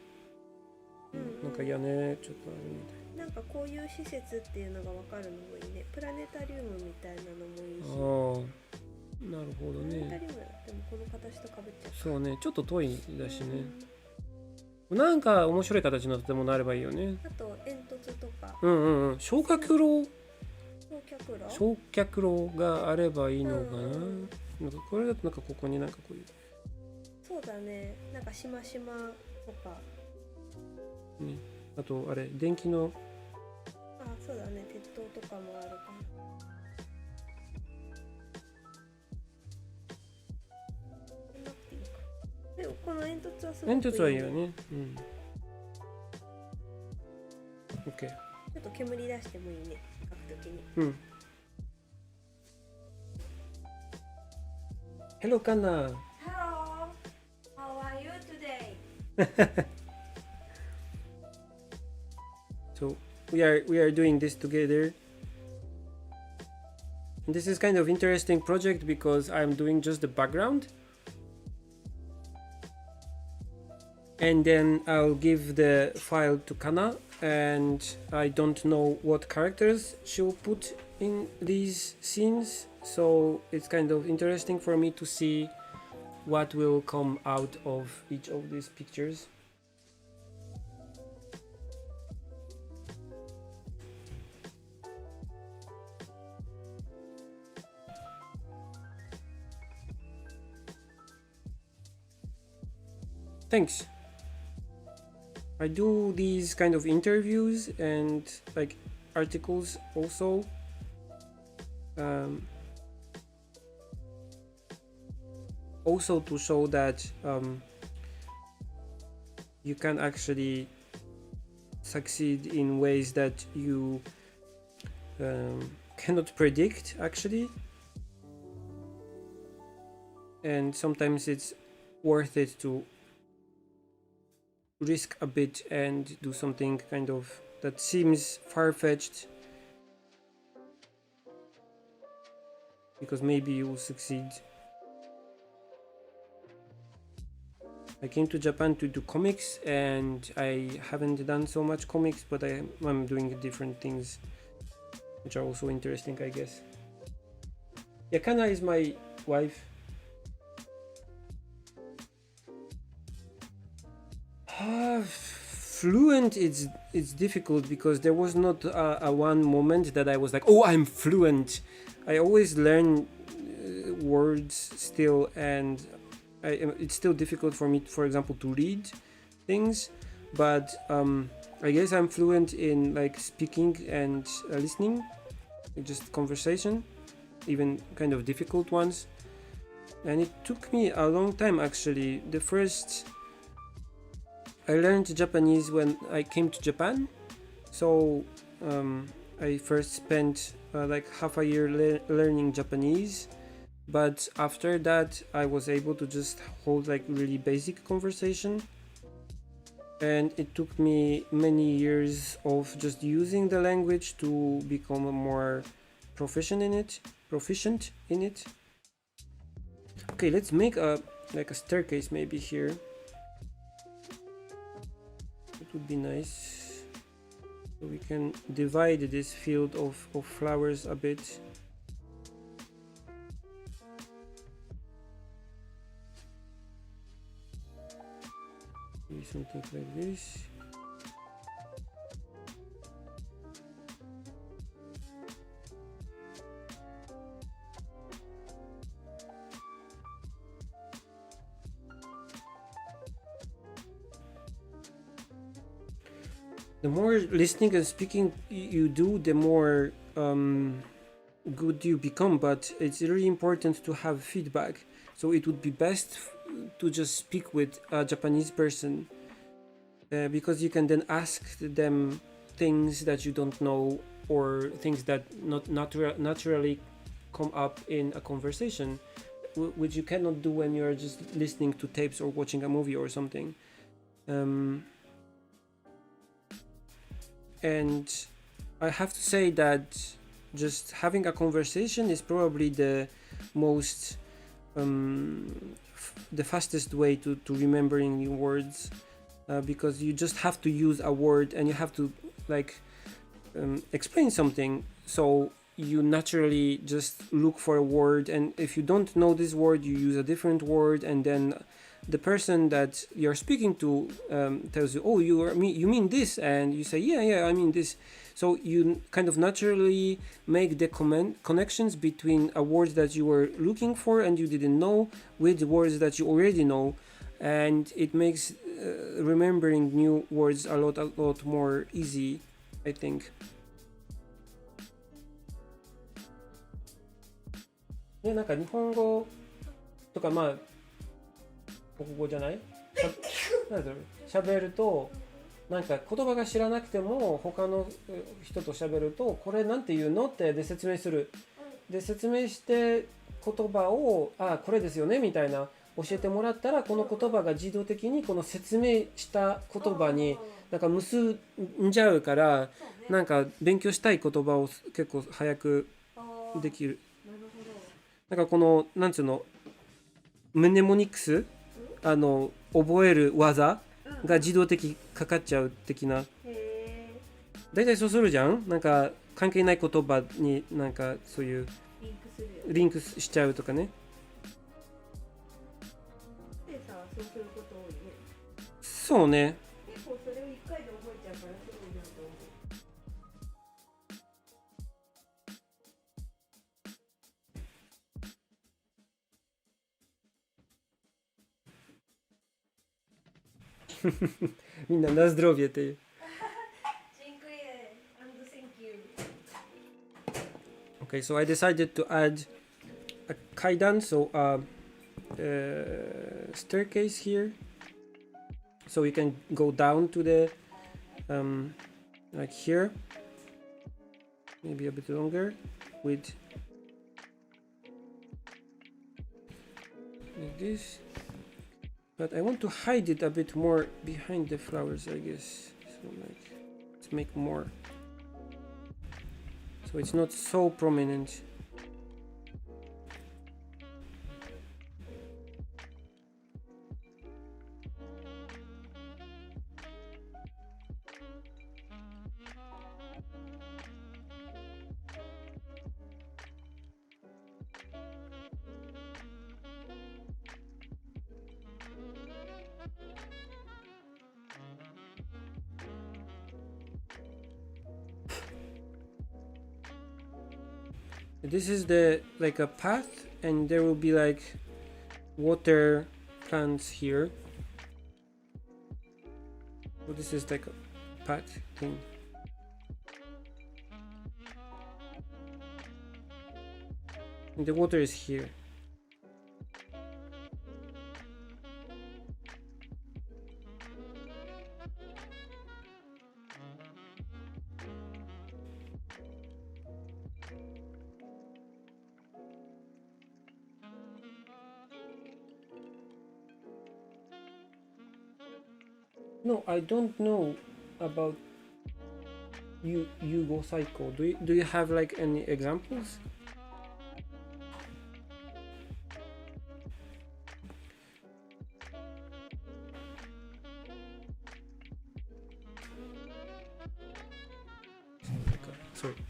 なんか屋根ちょっとあるみたいな。なんかこういう施設っていうのが分かるのもいいね。プラネタリウムみたいなのもいいし。なるほどモニタね。リウムでもこの形とかぶっちゃう。そうね、ちょっと遠いだしね。なんか面白い形の建物あればいいよね。あと煙突とか焼却炉焼却炉があればいいのかな。うんなんかこれだとなんかここになんかこういうそうだね、なんかしましまとか、ね、あとあれ電気のあ、そうだね、鉄塔とかもあるかな。なくていいか。でもこの煙突はすごくいい、ね、煙突はいいよね。OK。ちょっと煙出してもいいね、書くときに。Hello, Kana. Hello, how are you today? So we are doing this together. And this is kind of interesting project because I'm doing just the background. And then I'll give the file to Kana, and I don't know what characters she'll put in these scenes, so it's kind of interesting for me to see what will come out of each of these pictures. Thanks. I do these kind of interviews and like articles also. Also to show that you can actually succeed in ways that you cannot predict actually, and sometimes it's worth it to risk a bit and do something kind of that seems far-fetched, because maybe you will succeed. I came to Japan to do comics, and I haven't done so much comics, but I'm doing different things which are also interesting, I guess. Yakana is my wife. Fluent, it's difficult because there was not a one moment that I was like, oh, I'm fluent. I always learn words still, and it's still difficult for me, for example, to read things, but I guess I'm fluent in like speaking and listening, just conversation, even kind of difficult ones. And it took me a long time actually. I learned Japanese when I came to Japan, so I first spent like half a year learning Japanese, but after that I was able to just hold like really basic conversation, and it took me many years of just using the language to become more proficient in it. Okay, let's make a staircase maybe here. It would be nice, so we can divide this field of flowers a bit. Maybe something like this. The more listening and speaking you do, the more good you become, but it's really important to have feedback. So it would be best to just speak with a Japanese person, because you can then ask them things that you don't know, or things that not naturally come up in a conversation, which you cannot do when you're just listening to tapes or watching a movie or something. And I have to say that just having a conversation is probably the most the fastest way to remembering new words, because you just have to use a word and you have to like explain something. So you naturally just look for a word, and if you don't know this word, you use a different word, and then the person that you're speaking to tells you, oh, you mean this, and you say, yeah, I mean this. So you kind of naturally make the connections between a word that you were looking for and you didn't know with words that you already know, and it makes remembering new words a lot more easy, I think. でなんか日本語とかまあ国語じゃないなんだろう喋るとなんか言葉が知らなくても他の人と喋るとこれなんて言うのってで説明するで説明して言葉をこれですよねみたいな教えてもらったらこの言葉が自動的にこの説明した言葉になんか結んじゃうからなんか勉強したい言葉を結構早くできる。なんかこのなんつうのムネモニクス覚える技が自動的かかっちゃう的な。だいたいそうするじゃん。なんか関係ない言葉になんかそういうリンクしちゃうとかね。そうね。結構それを1回で覚えちゃうからすごいなと思う。みんななzdrowieっていう。Okay, so I decided to add a kaidan, so a staircase here, so we can go down to the like here, maybe a bit longer, with like this. But I want to hide it a bit more behind the flowers, I guess. So like, let's make more. So it's not so prominent. This is the like a path, and there will be like water plants here. So this is like a path thing. And the water is here. No, I don't know about Yugo Cycle. Do you have like any examples?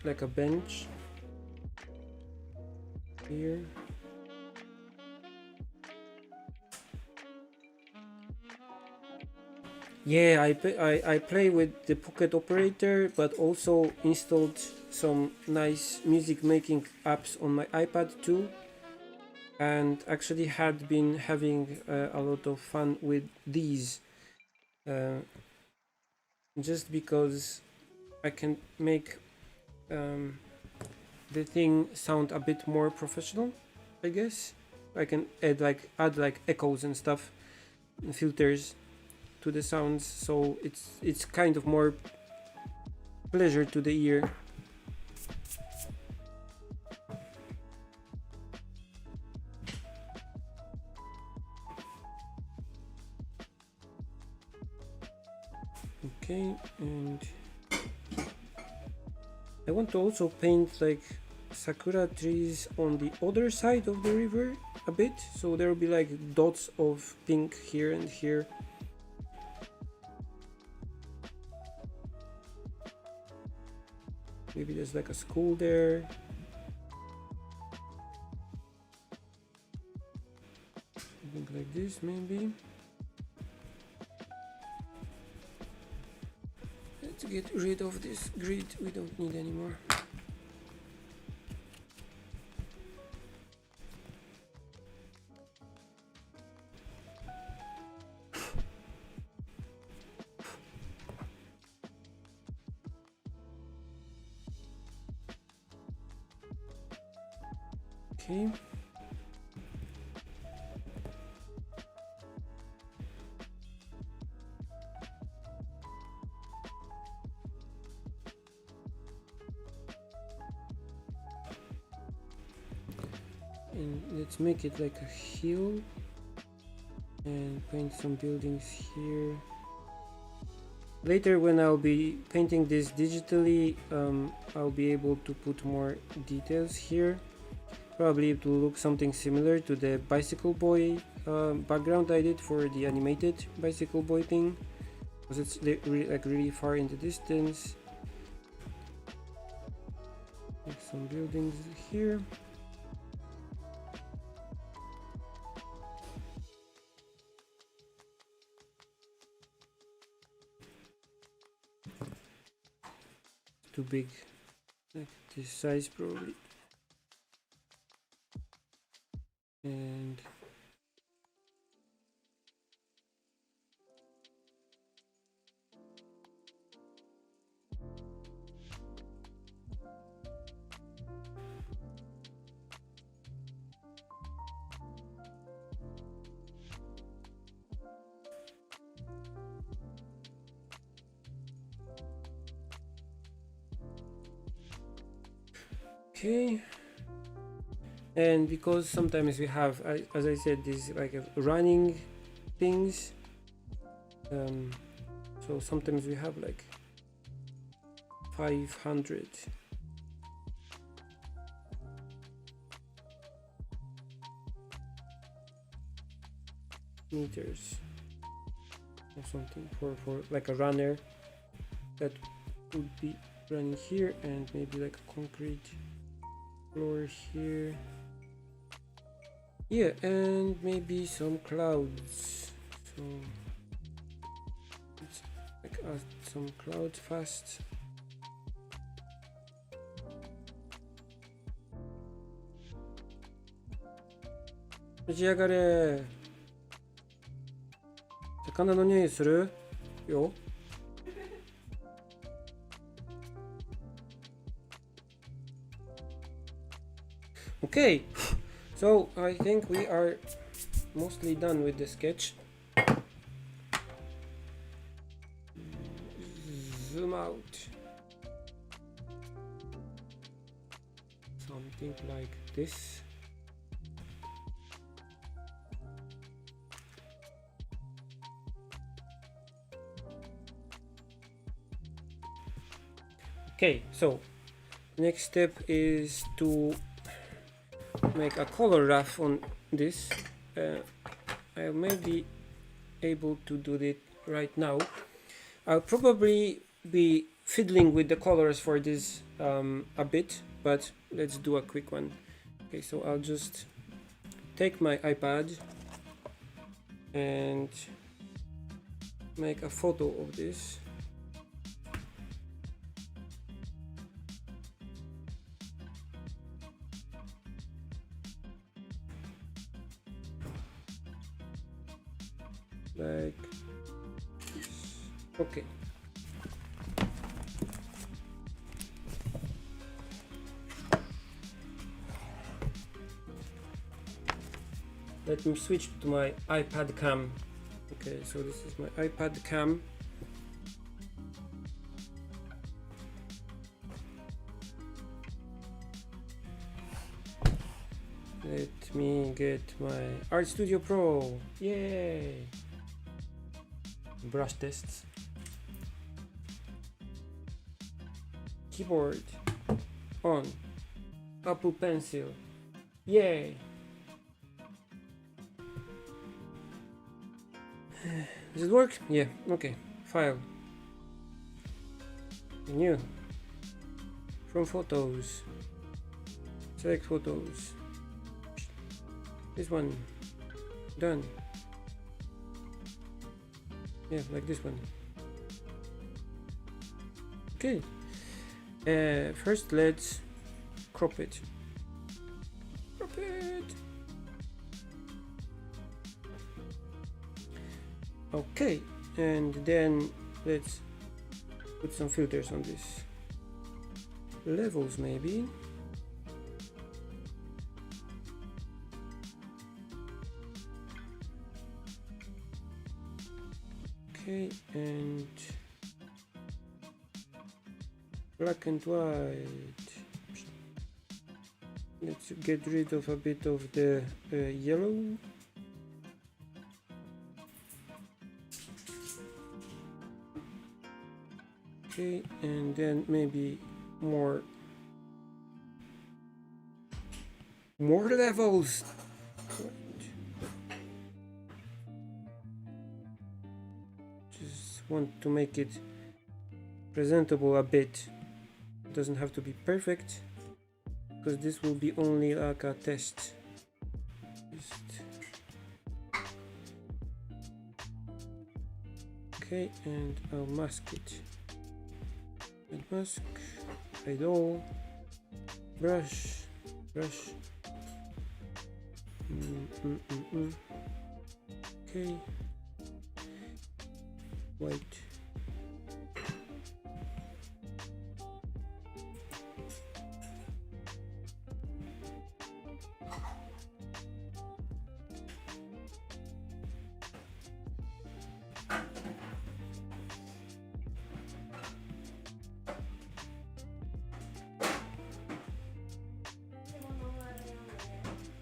Like a bench here. Yeah, I play with the Pocket Operator, but also installed some nice music making apps on my iPad too, and actually had been having a lot of fun with these, just because I can make the thing sound a bit more professional, I guess. I can add like echoes and stuff, and filters to the sounds, so it's kind of more pleasure to the ear. Okay, and I want to also paint like sakura trees on the other side of the river a bit, so there will be like dots of pink here and here. Maybe there's like a school there. this maybe. Let's get rid of this grid we don't need anymore. Okay. And let's make it like a hill and paint some buildings here. Later when I'll be painting this digitally, I'll be able to put more details here. Probably it will look something similar to the bicycle boy background I did for the animated bicycle boy thing, because it's like really far in the distance. Make some buildings here. Too big, like this size probably. And okay. And because sometimes we have, as I said, these like running things, so sometimes we have like 500 meters or something for like a runner that would be running here, and maybe like a concrete floor here. Yeah, and maybe some clouds. So let's like add some clouds fast. Let's 立ち上がれ。魚の匂いするよ。Okay. So I think we are mostly done with the sketch. Zoom out. Something like this. Okay, so next step is to make a color graph on this. I may be able to do it right now. I'll probably be fiddling with the colors for this a bit, but let's do a quick one. Okay, so I'll just take my iPad and make a photo of this. Like this. Okay. Let me switch to my iPad cam. Okay, so this is my iPad cam. Let me get my Art Studio Pro. Yay! Brush tests. Keyboard on. Apple Pencil. Yay! Does it work? Yeah, okay. File. New. From photos. Select photos. This one. Done. Yeah, like this one. Okay. First, let's crop it. Crop it. Okay, and then let's put some filters on this. Levels, maybe. Okay, and black and white. Let's get rid of a bit of the yellow. Okay, and then maybe more levels. Just want to make it presentable a bit. It doesn't have to be perfect, because this will be only like a test. Okay, and I'll mask it. And mask, hide all, brush. Okay, white.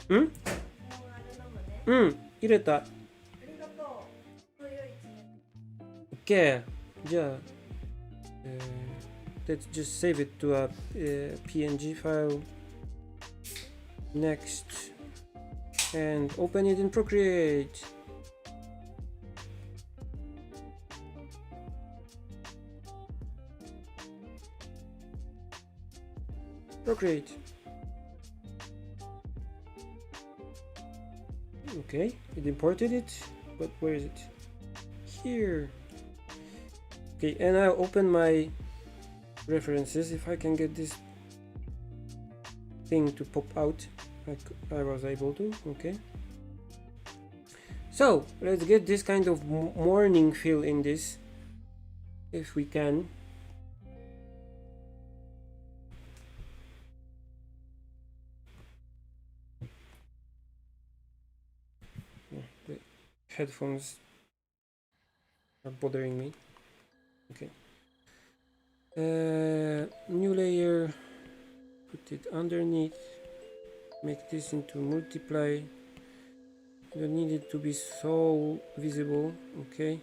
ん？うん、入れた。OK。じゃあ、let's just save it to a PNG file. Next. And open it in Procreate. Procreate. Okay, it imported it, but where is it? Here. Okay, and I'll open my references if I can get this thing to pop out like I was able to. Okay. So let's get this kind of morning feel in this, if we can. The headphones are bothering me. Okay. New layer, put it underneath, make this into multiply. You don't need it to be so visible. Okay,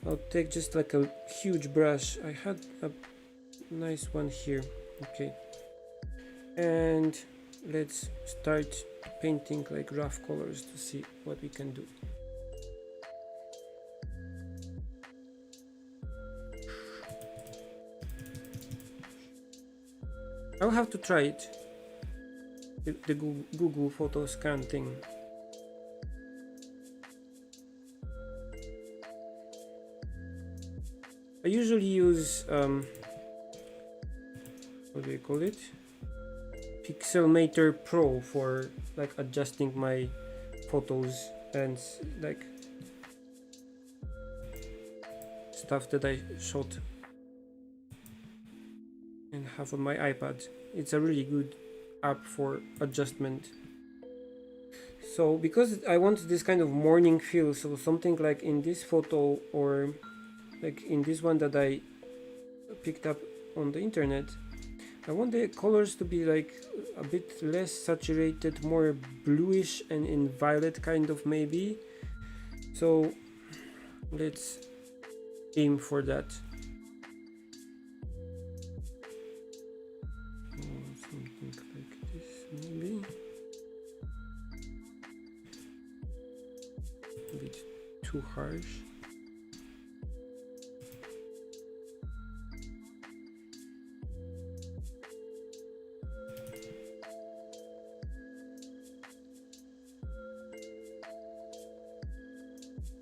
I'll take just like a huge brush. I had a nice one here. Okay, and let's start painting like rough colors to see what we can do. I'll have to try it, the Google photo scan thing. I usually use what do you call it? Pixelmator Pro for like adjusting my photos and like stuff that I shot and have on my iPad. It's a really good app for adjustment. So because I want this kind of morning feel, so something like in this photo or like in this one that I picked up on the internet, I want the colors to be like a bit less saturated, more bluish and in violet kind of maybe. So let's aim for that. Something like this maybe. A bit too harsh.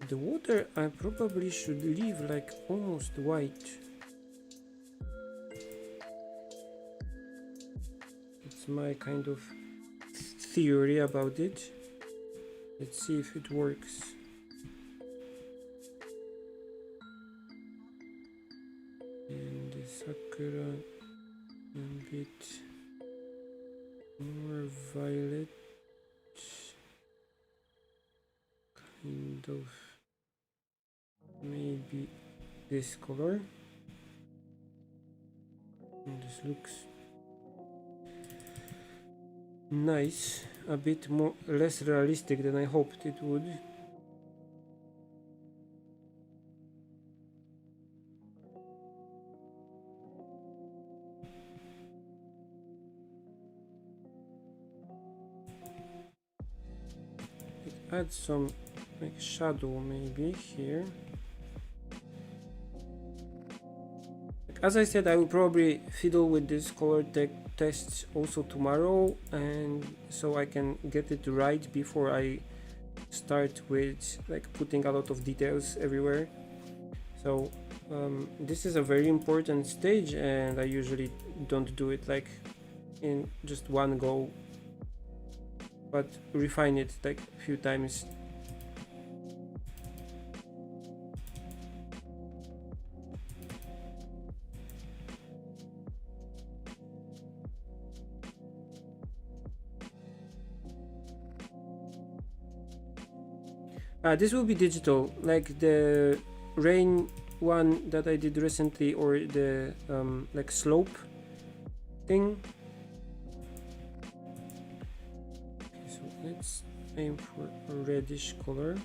The water I probably should leave like almost white. It's my kind of theory about it. Let's see if it works. And the sakura a bit more violet, kind of maybe this color. And this looks nice, a bit more less realistic than I hoped it would. It adds some like shadow maybe here. As I said, I will probably fiddle with this color tests also tomorrow, and so I can get it right before I start with like putting a lot of details everywhere. So this is a very important stage, and I usually don't do it like in just one go, but refine it like a few times. This will be digital, like the rain one that I did recently, or the like slope thing. Okay, so let's aim for a reddish color.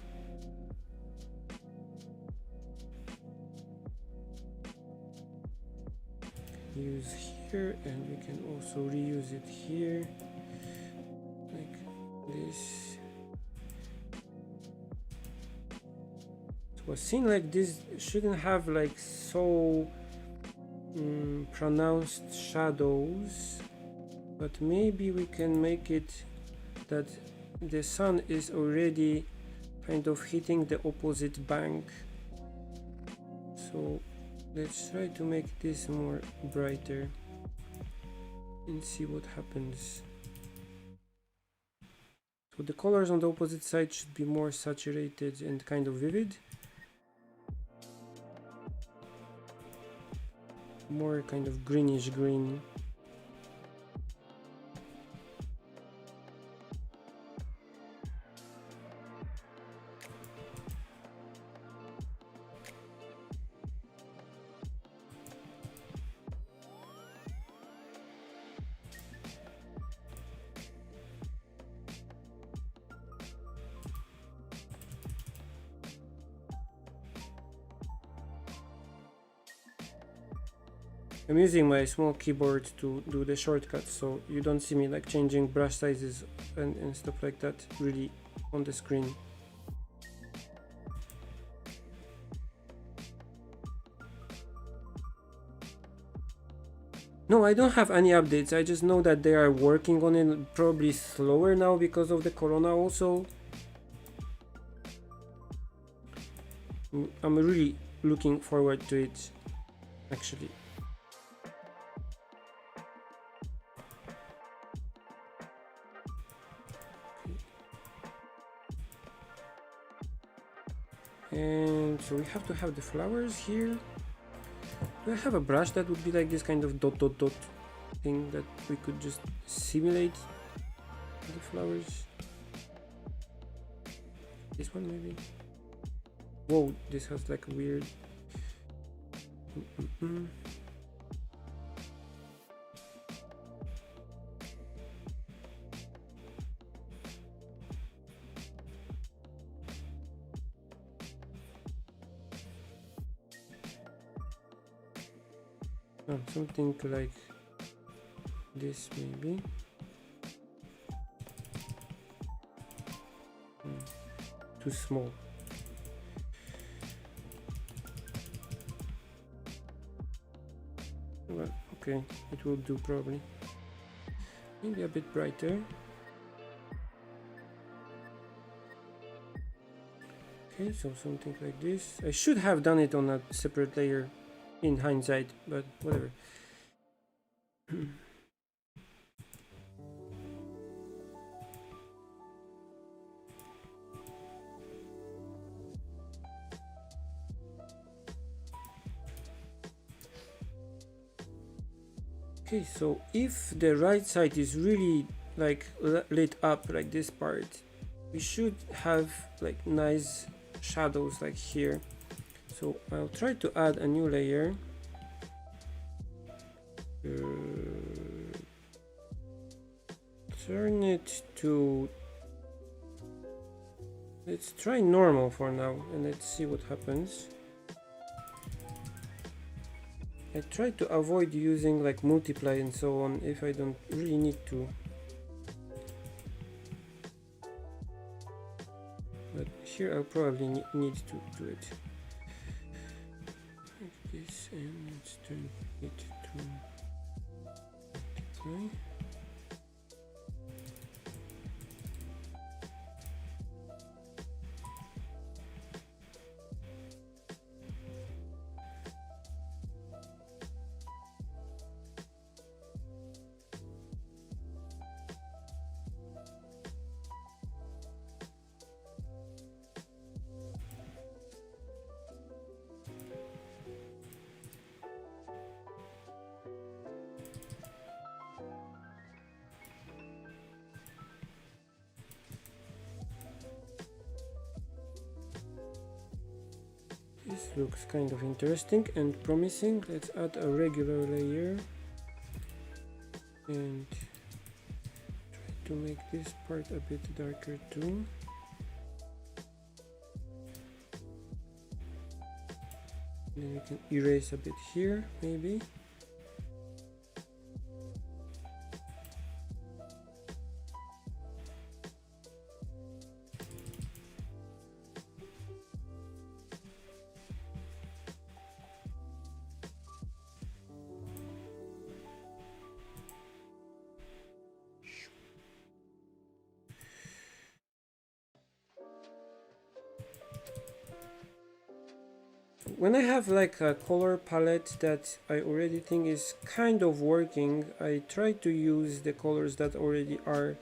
Use here, and we can also reuse it here, like this. A scene like this shouldn't have like so pronounced shadows, but maybe we can make it that the sun is already kind of hitting the opposite bank. So let's try to make this more brighter and see what happens. So the colors on the opposite side should be more saturated and kind of vivid. More kind of greenish green. I'm using my small keyboard to do the shortcuts, so you don't see me like changing brush sizes and stuff like that really on the screen. No, I don't have any updates. I just know that they are working on it, probably slower now because of the corona also. I'm really looking forward to it, actually. And so we have to have the flowers here. Do I have a brush that would be like this kind of dot dot dot thing that we could just simulate the flowers? This one maybe? Whoa, this has like a weird... something like this maybe. Too small. Well, okay, it will do probably. Maybe a bit brighter. Okay, so something like this. I should have done it on a separate layer in hindsight, but whatever. Okay, so if the right side is really like lit up like this part, we should have like nice shadows like here. So I'll try to add a new layer. Turn it to, let's try normal for now and let's see what happens. I try to avoid using like multiply and so on if I don't really need to. But here I'll probably need to do it. Like this, and let's turn it to multiply. This looks kind of interesting and promising. Let's add a regular layer and try to make this part a bit darker too. Then we can erase a bit here maybe. When I have like a color palette that I already think is kind of working, I try to use the colors that already are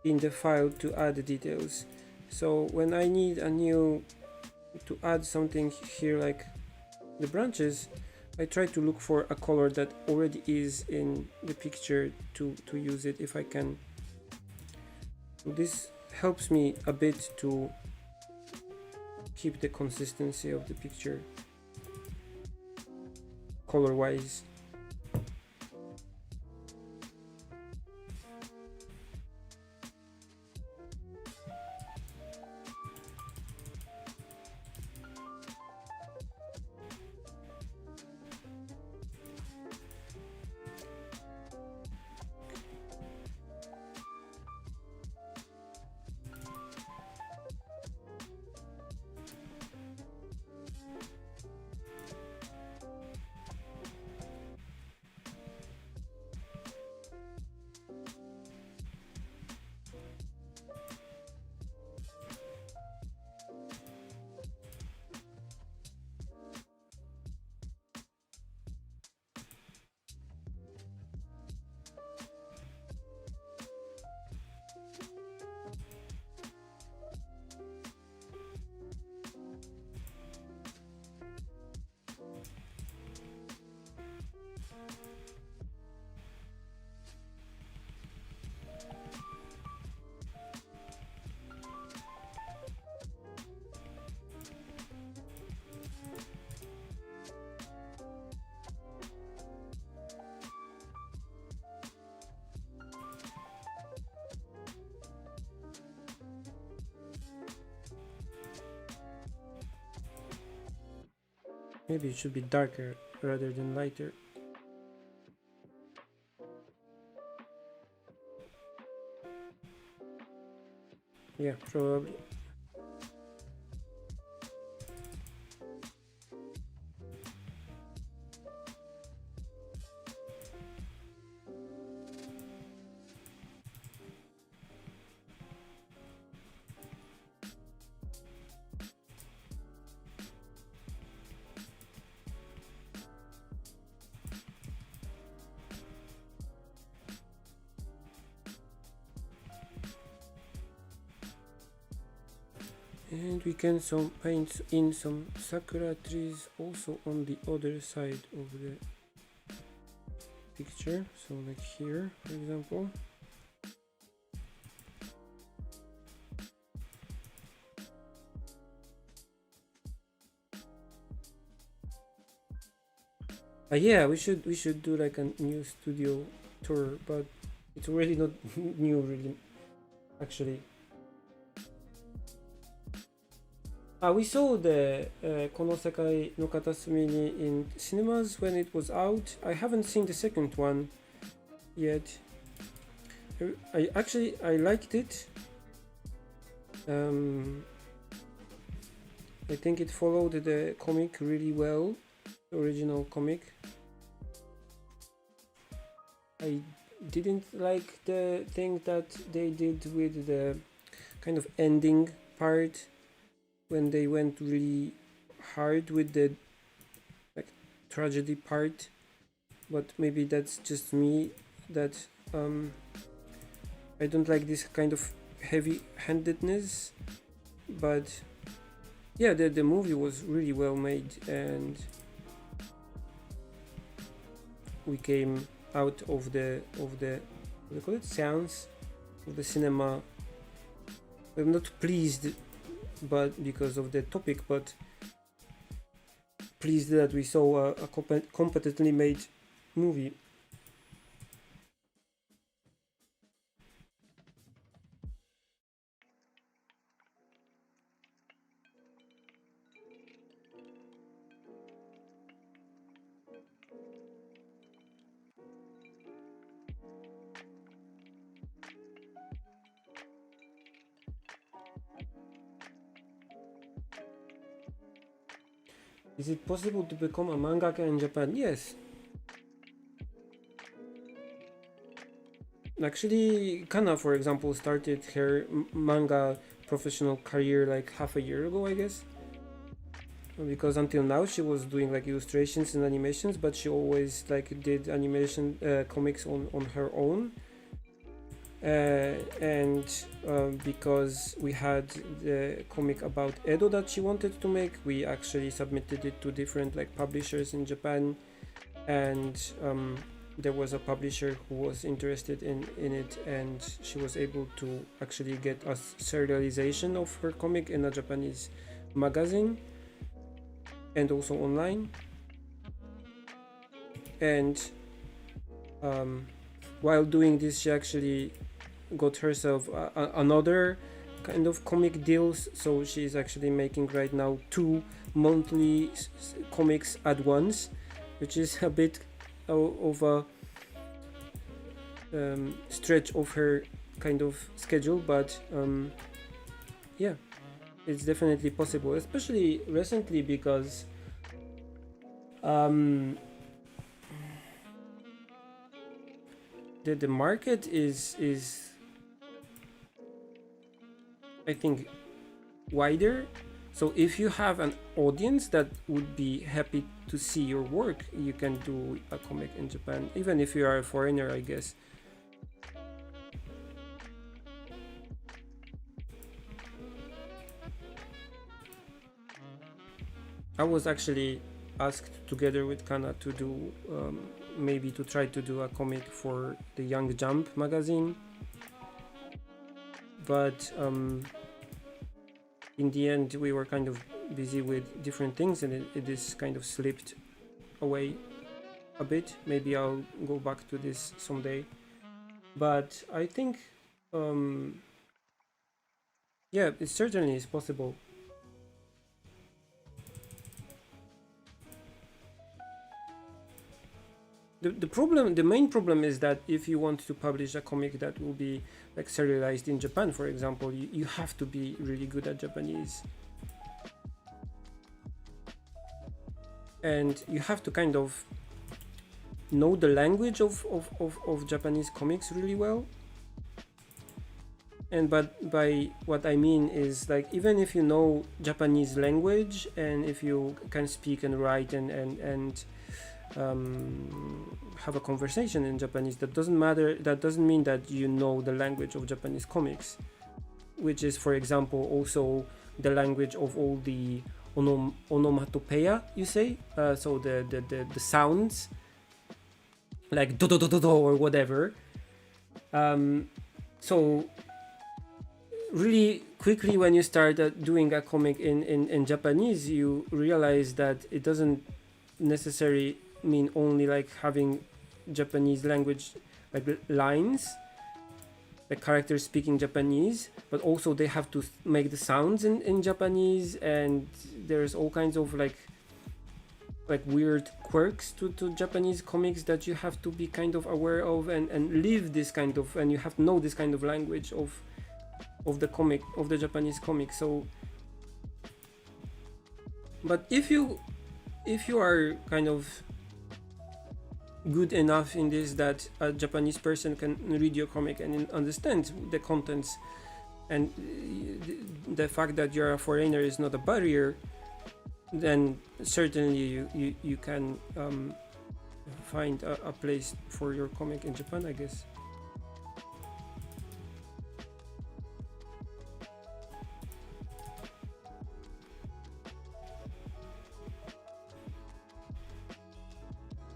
in the file to add details. So when I need to add something here like the branches, I try to look for a color that already is in the picture to use it if I can. This helps me a bit to keep the consistency of the picture color wise. Maybe it should be darker rather than lighter. Yeah, probably. And we can paint in some sakura trees also on the other side of the picture, so like here for example. Yeah, we should do like a new studio tour, but it's already not new really actually. We saw the Konosekai no Katasumi ni in cinemas when it was out. I haven't seen the second one yet. I liked it. I think it followed the comic really well, the original comic. I didn't like the thing that they did with the kind of ending part, when they went really hard with the like tragedy part, but maybe that's just me, that I don't like this kind of heavy-handedness. But yeah, the movie was really well made, and we came out of the what do you call it, seance of the cinema. I'm not pleased but because of the topic, but pleased that we saw a competently made movie. Is it possible to become a mangaka in Japan? Yes. Actually, Kana, for example, started her manga professional career like half a year ago, I guess. Because until now she was doing like illustrations and animations, but she always like did animation comics on her own. And because we had the comic about Edo that she wanted to make, we actually submitted it to different like publishers in Japan, and there was a publisher who was interested in it, and she was able to actually get a serialization of her comic in a Japanese magazine and also online. And while doing this, she actually got herself another kind of comic deals, so she's actually making right now 2 monthly comics at once, which is a bit of a stretch of her kind of schedule, but yeah, it's definitely possible, especially recently, because the market is I think wider. So if you have an audience that would be happy to see your work, you can do a comic in Japan, even if you are a foreigner, I guess. I was actually asked together with Kana to do maybe to try to do a comic for the Young Jump magazine, but in the end we were kind of busy with different things, and it is kind of slipped away a bit. Maybe I'll go back to this someday, but I think yeah, it certainly is possible. The main problem is that if you want to publish a comic that will be like serialized in Japan, for example, you have to be really good at Japanese, and you have to kind of know the language of Japanese comics really well. And but by what I mean is, like, even if you know Japanese language, and if you can speak and write and have a conversation in Japanese, that doesn't matter. That doesn't mean that you know the language of Japanese comics, which is, for example, also the language of all the onomatopoeia, you say, so the sounds like do do do do do or whatever. So really quickly when you start doing a comic in Japanese, you realize that it doesn't necessarily mean only like having Japanese language like lines, the characters speaking Japanese, but also they have to make the sounds in Japanese, and there's all kinds of like weird quirks to Japanese comics that you have to be kind of aware of and live this kind of, and you have to know this kind of language of the comic, of the Japanese comic. So but if you are kind of good enough in this that a Japanese person can read your comic and understand the contents, and the fact that you're a foreigner is not a barrier, then certainly you can find a place for your comic in Japan, I guess.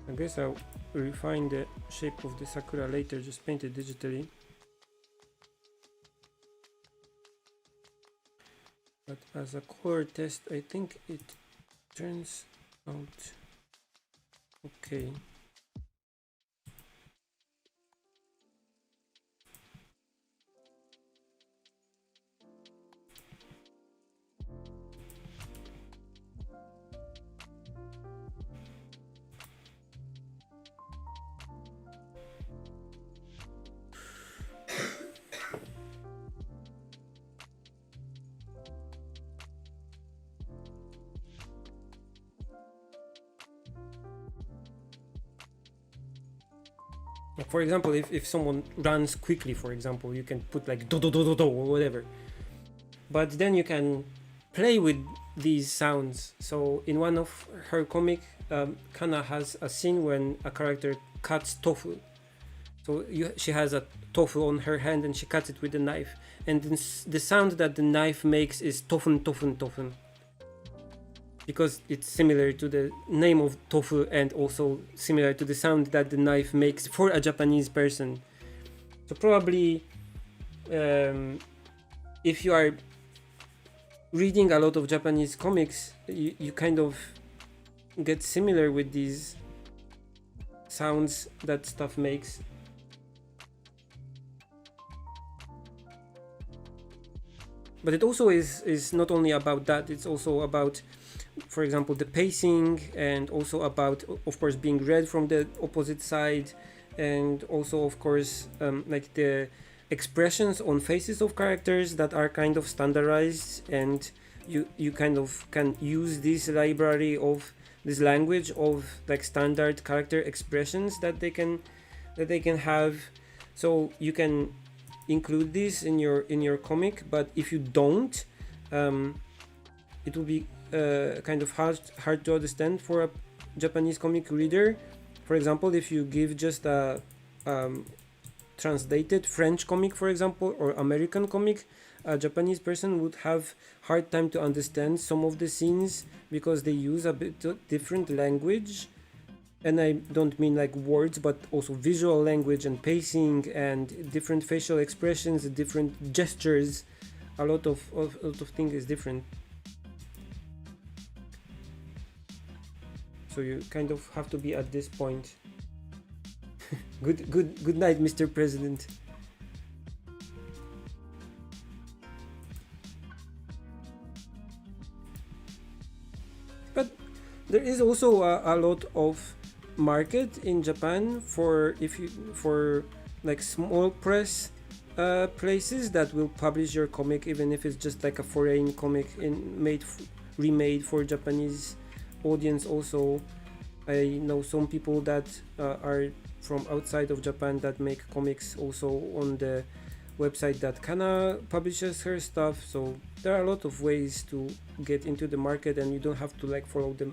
I guess I'll refine the shape of the sakura later, just paint it digitally. But as a color test, I think it turns out okay. For example, if someone runs quickly, for example, you can put like do do do do do or whatever. But then you can play with these sounds. So in one of her comic, Kana has a scene when a character cuts tofu. So she has a tofu on her hand and she cuts it with a knife. And the sound that the knife makes is tofun tofun tofun. Because it's similar to the name of tofu and also similar to the sound that the knife makes for a Japanese person. So probably if you are reading a lot of Japanese comics, you kind of get similar with these sounds that stuff makes. But it also is not only about that, it's also about, for example, the pacing, and also about, of course, being read from the opposite side, and also, of course, like the expressions on faces of characters that are kind of standardized, and you kind of can use this library of this language of like standard character expressions that they can have. So you can include this in your comic, but if you don't, it will be kind of hard to understand for a Japanese comic reader. For example, if you give just a translated French comic, for example, or American comic, a Japanese person would have hard time to understand some of the scenes because they use a bit different language. And I don't mean like words, but also visual language and pacing and different facial expressions, different gestures. A lot of things is different. So you kind of have to be at this point. Good night, Mr. President. But there is also a lot of market in Japan for like small press places that will publish your comic, even if it's just like a foreign comic remade for Japanese audience. Also, I know some people that are from outside of Japan that make comics also on the website that Kana publishes her stuff. So there are a lot of ways to get into the market, and you don't have to like follow the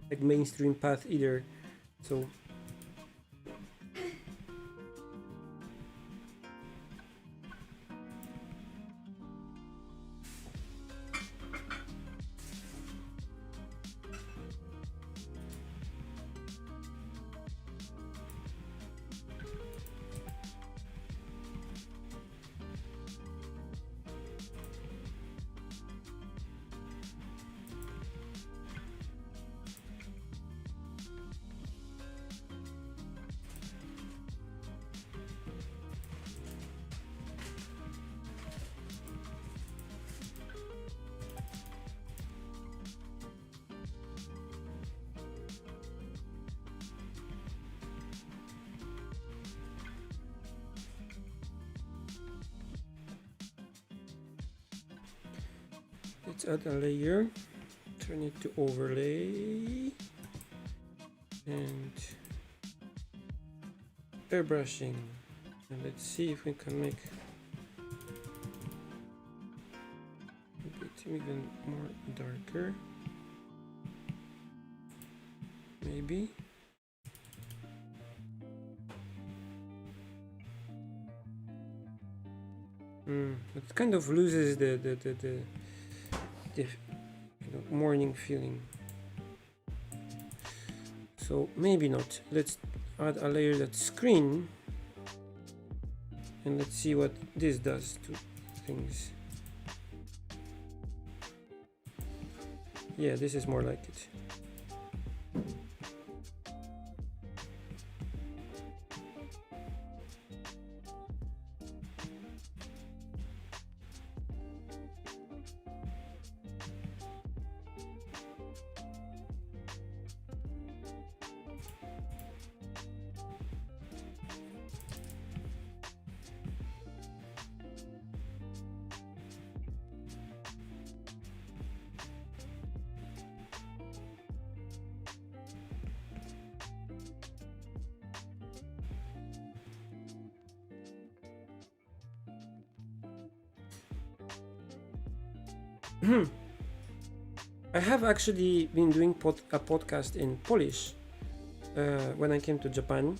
like mainstream path either. So let's add a layer, turn it to overlay, and airbrushing, and let's see if we can make it even more darker, maybe. It kind of loses the morning feeling. So maybe not. Let's add a layer that's screen, and let's see what this does to things. Yeah, this is more like it. I have actually been doing a podcast in Polish when I came to Japan,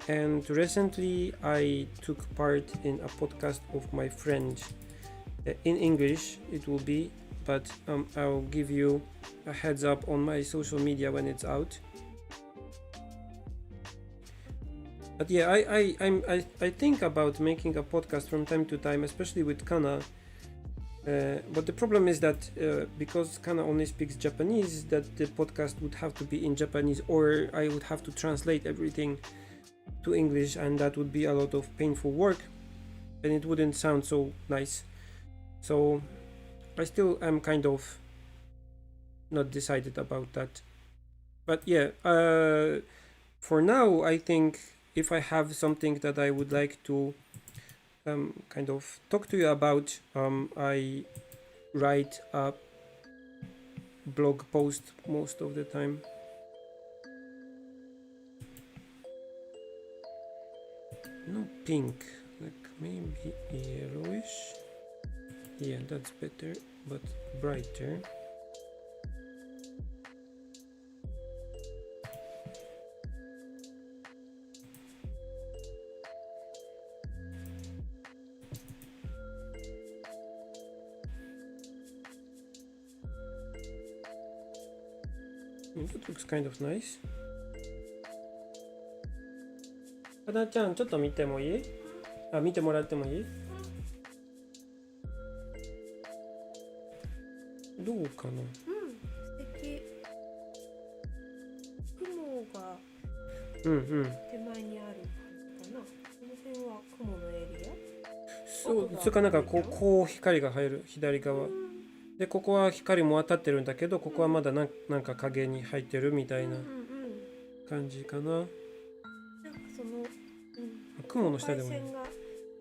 and recently I took part in a podcast of my friend in English. It will be, but I'll give you a heads up on my social media when it's out. But yeah, I think about making a podcast from time to time, especially with Kana. But the problem is that because Kana only speaks Japanese, that the podcast would have to be in Japanese, or I would have to translate everything to English, and that would be a lot of painful work, and it wouldn't sound so nice. So I still am kind of not decided about that. But yeah, for now, I think if I have something that I would like to kind of talk to you about, I write a blog post most of the time. No pink, like maybe yellowish. Yeah, that's better, but brighter. That looks kind of nice. かなちゃん、ちょっと見てもいい？あ、見てもらってもいい？どうかな？素敵。雲が手前にあるかな。この辺は雲のエリア？そう、それかなんかこう光が入る左側。でここは光も当たってるんだけど、ここはまだなんか影に入ってるみたいな感じかな。なんかその、雲の下でもいい。線が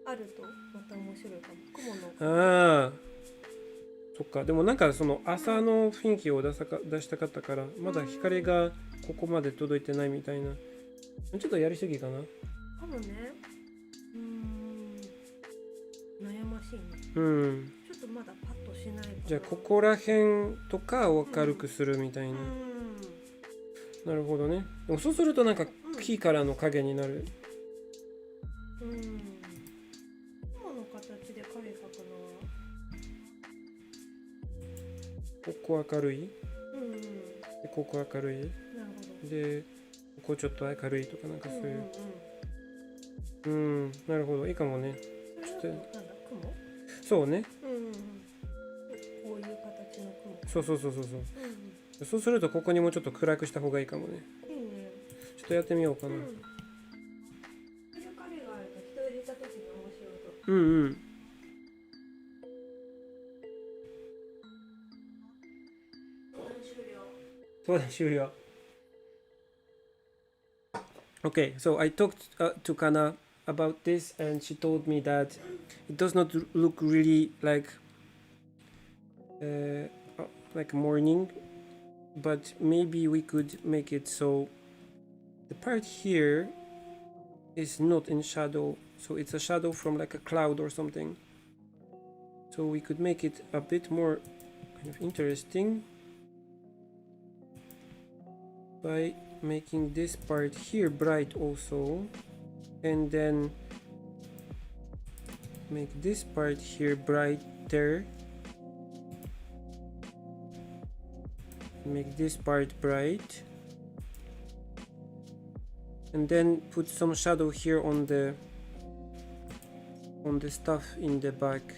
あるとまた面白いかも。雲の。ああ、そっか。でもなんかその朝の雰囲気を出したかったから、まだ光がここまで届いてないみたいな。ちょっとやりすぎかな。かもね。悩ましいね。ちょっとまだパッとしないかな。じゃあここら辺とかを明るくするみたいな。なるほどね。でもそうするとなんか木からの影になる。雲の形で影描くのは。ここ明るい。でここ明るい。なるほど。でここちょっと明るいとかなんかそういう。なるほど、いいかもね。ちょっと。なんだ、雲？そうね。こういう形の雲。そう。そうするとここにもちょっと暗くした方がいいかもね。いいね。ちょっとやってみようかな。影があると人入れた時に面白いと。そうだ、終了。Okay, so I talked to Kana about this, and she told me that it does not look really like like morning, but maybe we could make it so the part here is not in shadow, so it's a shadow from like a cloud or something. So we could make it a bit more kind of interesting by making this part here bright also, and then make this part here brighter, make this part bright, and then put some shadow here on the stuff in the back,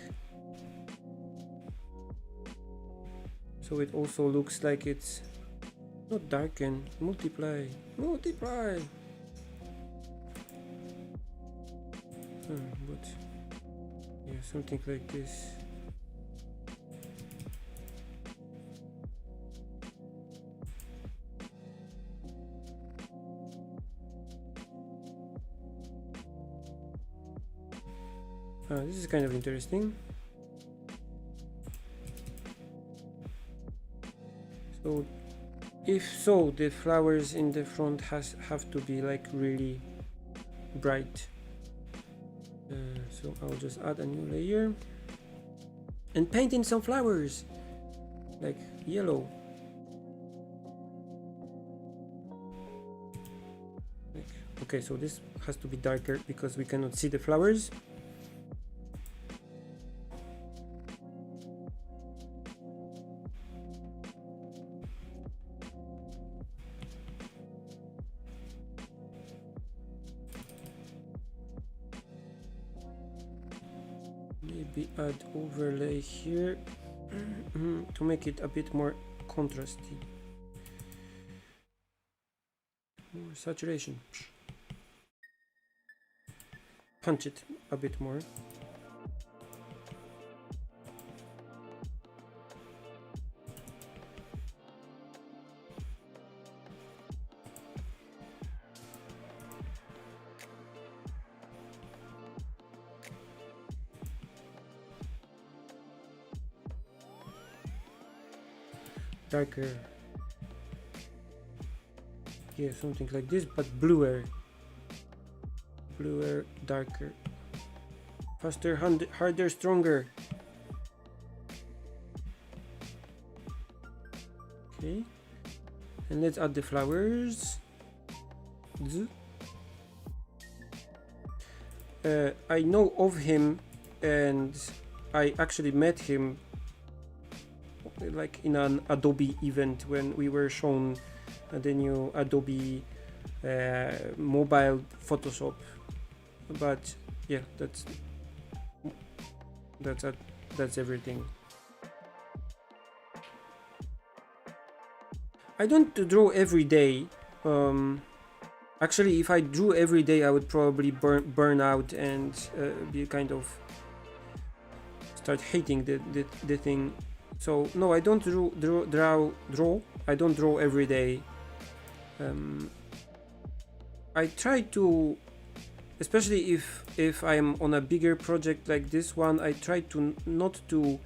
so it also looks like it's not darken, multiply. But yeah, something like this. This is kind of interesting. So if so, the flowers in the front have to be like really bright. So I'll just add a new layer and paint in some flowers like yellow. Okay, so this has to be darker because we cannot see the flowers. Maybe add overlay here to make it a bit more contrasty. More saturation. Punch it a bit more. Darker. Yeah, something like this, but bluer. Bluer, darker. Faster, harder, stronger. Okay. And let's add the flowers. I know of him, and I actually met him like in an Adobe event when we were shown the new Adobe mobile Photoshop. But yeah, that's everything. I don't draw every day. Actually, if I drew every day, I would probably burn out and be kind of start hating the thing. So no, I don't draw. I don't draw every day. I try to, especially if I'm on a bigger project like this one, I try to not to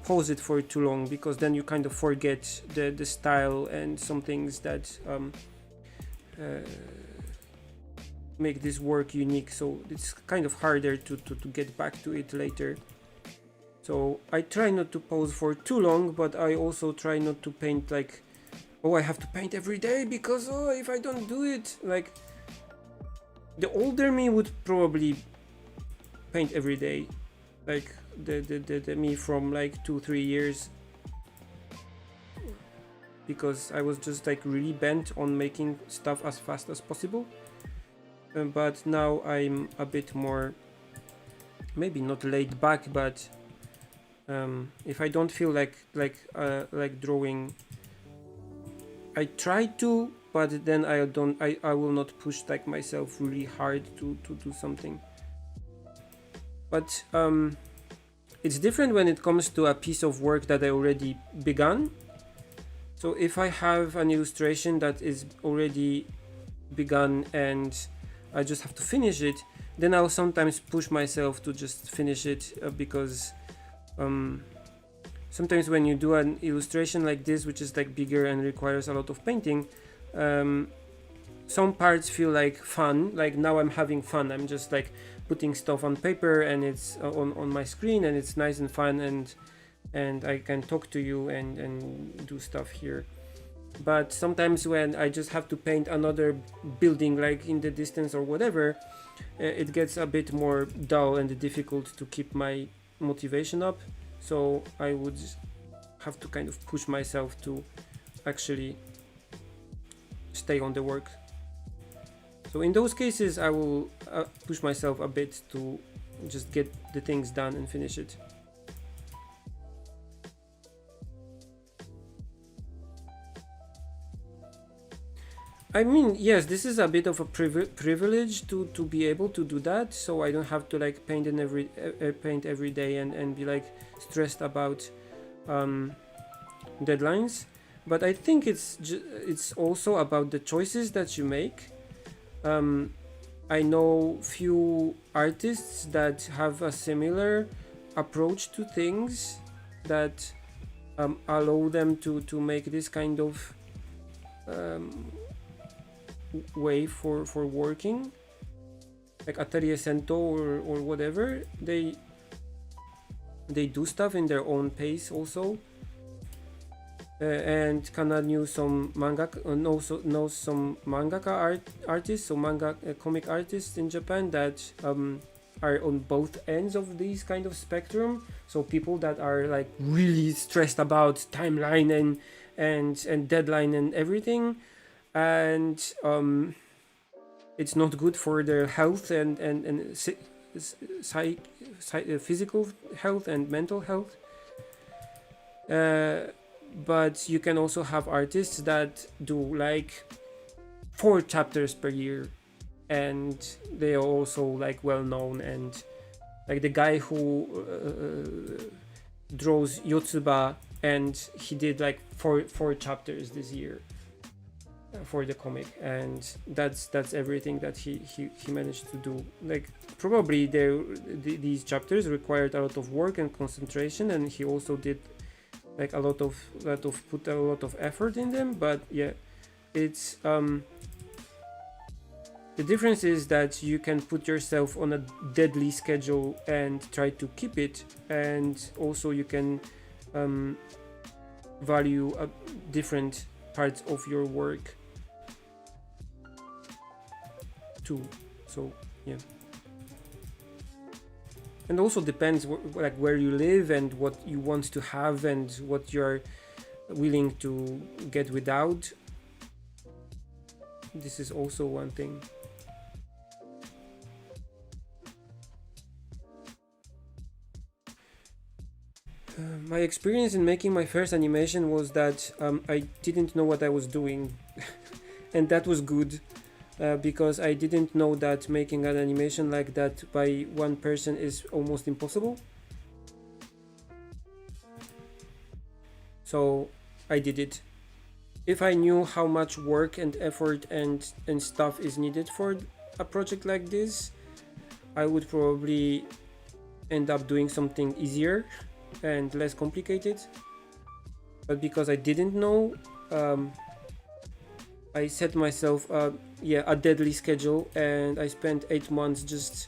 pause it for too long, because then you kind of forget the style and some things that make this work unique. So it's kind of harder to get back to it later. So I try not to pause for too long, but I also try not to paint like, oh, I have to paint every day because, oh, if I don't do it, like the older me would probably paint every day, like the me from like 2-3 years, because I was just like really bent on making stuff as fast as possible. But now I'm a bit more, maybe not laid back, but if I don't feel like drawing, I try to, but then I will not push like myself really hard to do something. But it's different when it comes to a piece of work that I already begun. So if I have an illustration that is already begun and I just have to finish it, then I'll sometimes push myself to just finish it because sometimes when you do an illustration like this, which is like bigger and requires a lot of painting, some parts feel like fun, like now I'm having fun, I'm just like putting stuff on paper and it's on my screen and it's nice and fun, and I can talk to you and do stuff here. But sometimes when I just have to paint another building like in the distance or whatever, it gets a bit more dull and difficult to keep my motivation up, so I would have to kind of push myself to actually stay on the work. So in those cases I will push myself a bit to just get the things done and finish it. I mean, yes, this is a bit of a privilege to be able to do that, so I don't have to like paint every day and be like stressed about deadlines. But I think it's also about the choices that you make. I know few artists that have a similar approach to things that allow them to make this kind of way for working, like Atelier Sento or whatever. They do stuff in their own pace also. And Kana knew some knows some mangaka artists, so comic artists in Japan that are on both ends of these kind of spectrum. So people that are like really stressed about timeline and deadline and everything, and it's not good for their health and physical health and mental health. But you can also have artists that do like 4 chapters per year, and they are also like well known, and like the guy who draws Yotsuba, and he did like four chapters this year for the comic, and that's everything that he managed to do. Like probably these chapters required a lot of work and concentration, and he also did like put a lot of effort in them. But yeah, it's the difference is that you can put yourself on a deadly schedule and try to keep it, and also you can value different parts of your work too. So yeah, and also depends like where you live and what you want to have and what you're willing to get without. This is also one thing. My experience in making my first animation was that I didn't know what I was doing and that was good. Because I didn't know that making an animation like that by one person is almost impossible. So I did it. If I knew how much work and effort and stuff is needed for a project like this, I would probably end up doing something easier and less complicated. But because I didn't know, I set myself a deadly schedule, and I spent 8 months just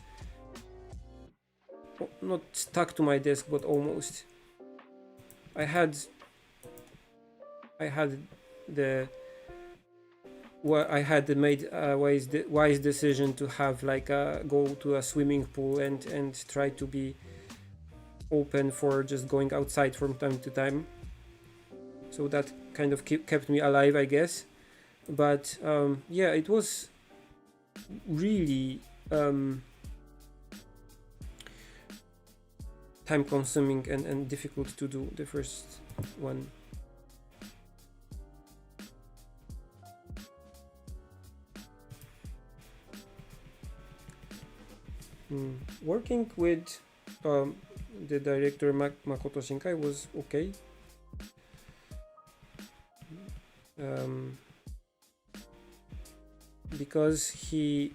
not stuck to my desk, but almost. I had made a wise decision to have like go to a swimming pool and try to be open for just going outside from time to time. So that kind of kept me alive, I guess. But yeah, it was really time consuming and difficult to do, the first one. Working with the director Makoto Shinkai was okay. Because he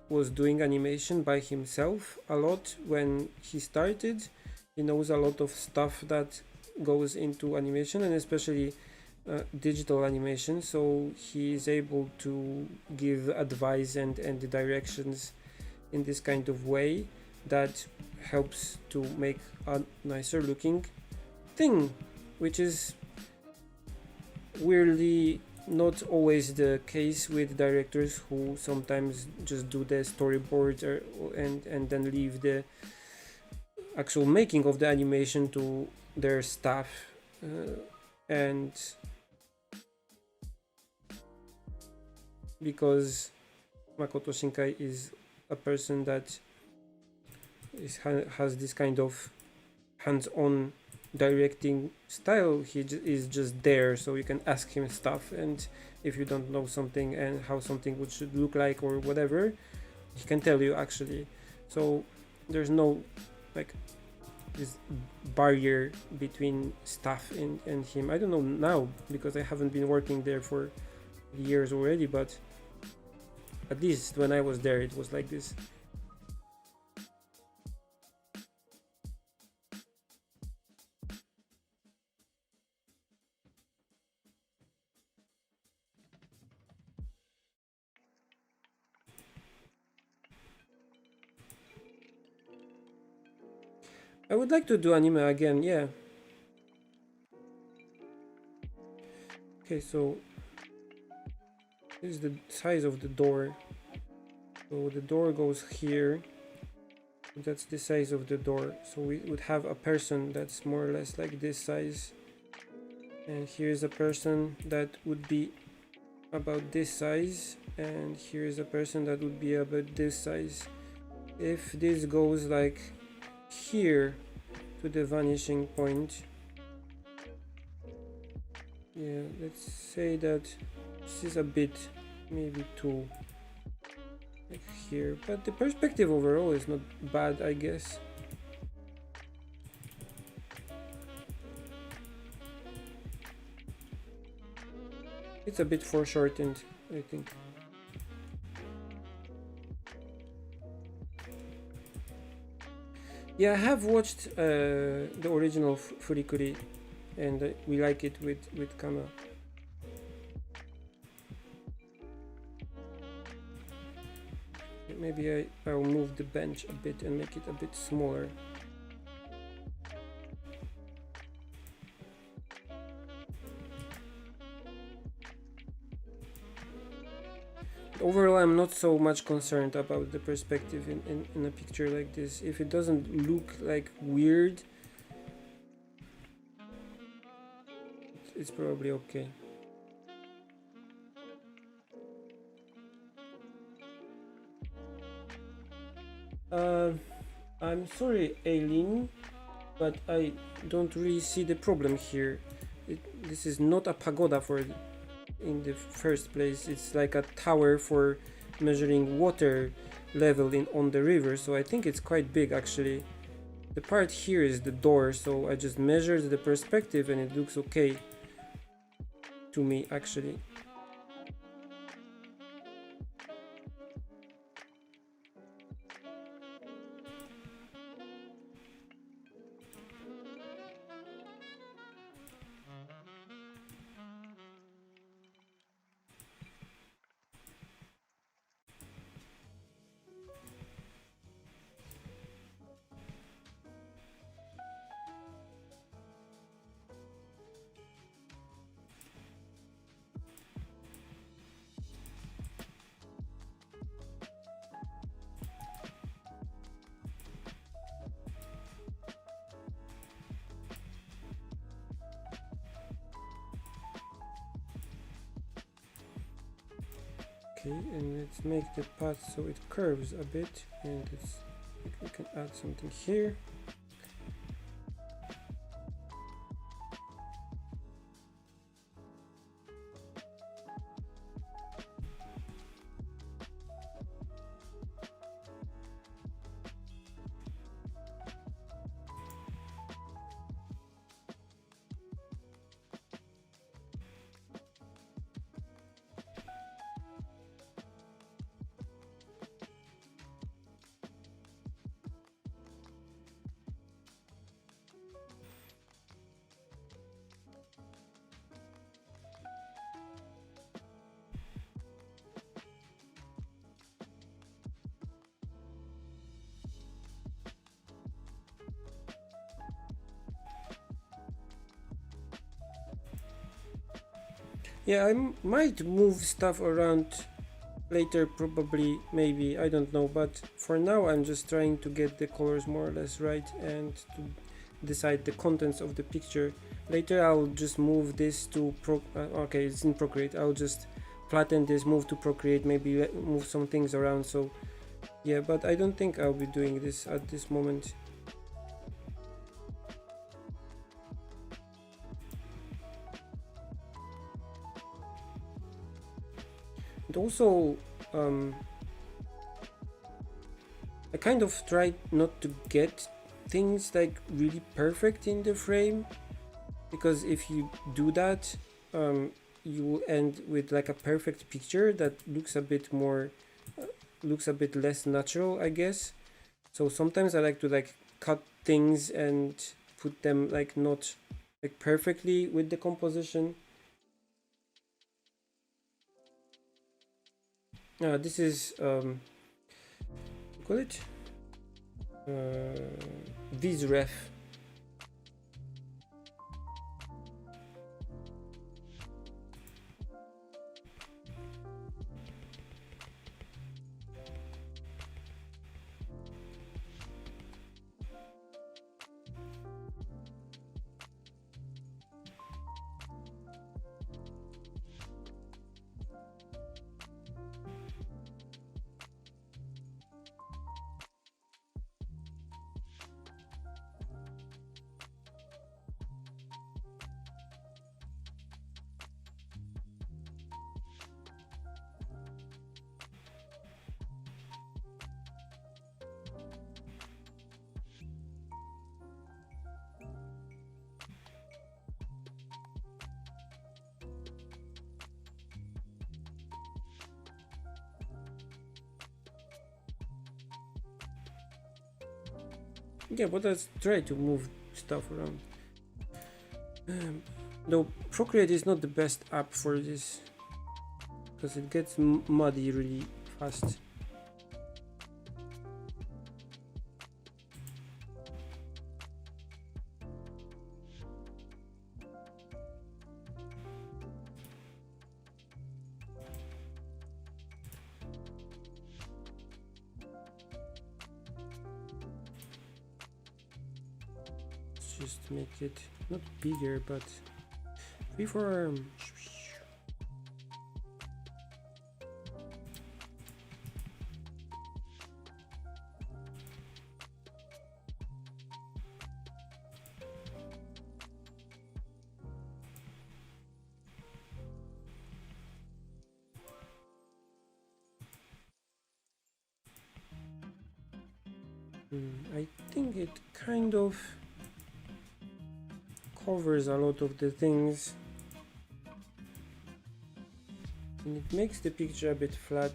was doing animation by himself a lot when he started. He knows a lot of stuff that goes into animation, and especially digital animation, so he is able to give advice and the directions in this kind of way that helps to make a nicer looking thing, which is weirdly not always the case with directors who sometimes just do the storyboards and then leave the actual making of the animation to their staff, and because Makoto Shinkai is a person that has this kind of hands-on directing style, he is just there, so you can ask him stuff, and if you don't know something and how something should look like or whatever, he can tell you actually. So there's no like this barrier between staff and him. I don't know now because I haven't been working there for years already, but at least when I was there it was like this. I would like to do anime again, yeah. Okay, so this is the size of the door. So the door goes here. That's the size of the door. So we would have a person that's more or less like this size. And here's a person that would be about this size. And here's a person that would be about this size. If this goes like here to the vanishing point, yeah, let's say that this is a bit maybe too like here, but the perspective overall is not bad, I guess. It's a bit foreshortened, I think. Yeah, I have watched the original Furikuri, and we like it with Kama. Maybe I'll move the bench a bit and make it a bit smaller. Overall, I'm not so much concerned about the perspective in a picture like this. If it doesn't look like weird, it's probably okay. I'm sorry, Aileen, but I don't really see the problem here. This is not a pagoda in the first place. It's like a tower for measuring water level on the river, so I think it's quite big actually. The part here is the door, so I just measured the perspective and it looks okay to me actually. Okay, and let's make the path so it curves a bit, and we can add something here. Yeah, I might move stuff around later, probably, maybe, I don't know, but for now I'm just trying to get the colors more or less right and to decide the contents of the picture. Later I'll just move this to okay, it's in Procreate. I'll just flatten this, move to Procreate, maybe move some things around. So yeah, but I don't think I'll be doing this at this moment. And also I kind of try not to get things like really perfect in the frame, because if you do that, you will end with like a perfect picture that looks a bit more looks a bit less natural, I guess. So sometimes I like to like cut things and put them like not like perfectly with the composition. This is call it Visref. Yeah, but let's try to move stuff around. Though Procreate is not the best app for this, because it gets muddy really fast. Let's just make it not bigger, but freeform. I think it kind of covers a lot of the things, and it makes the picture a bit flat.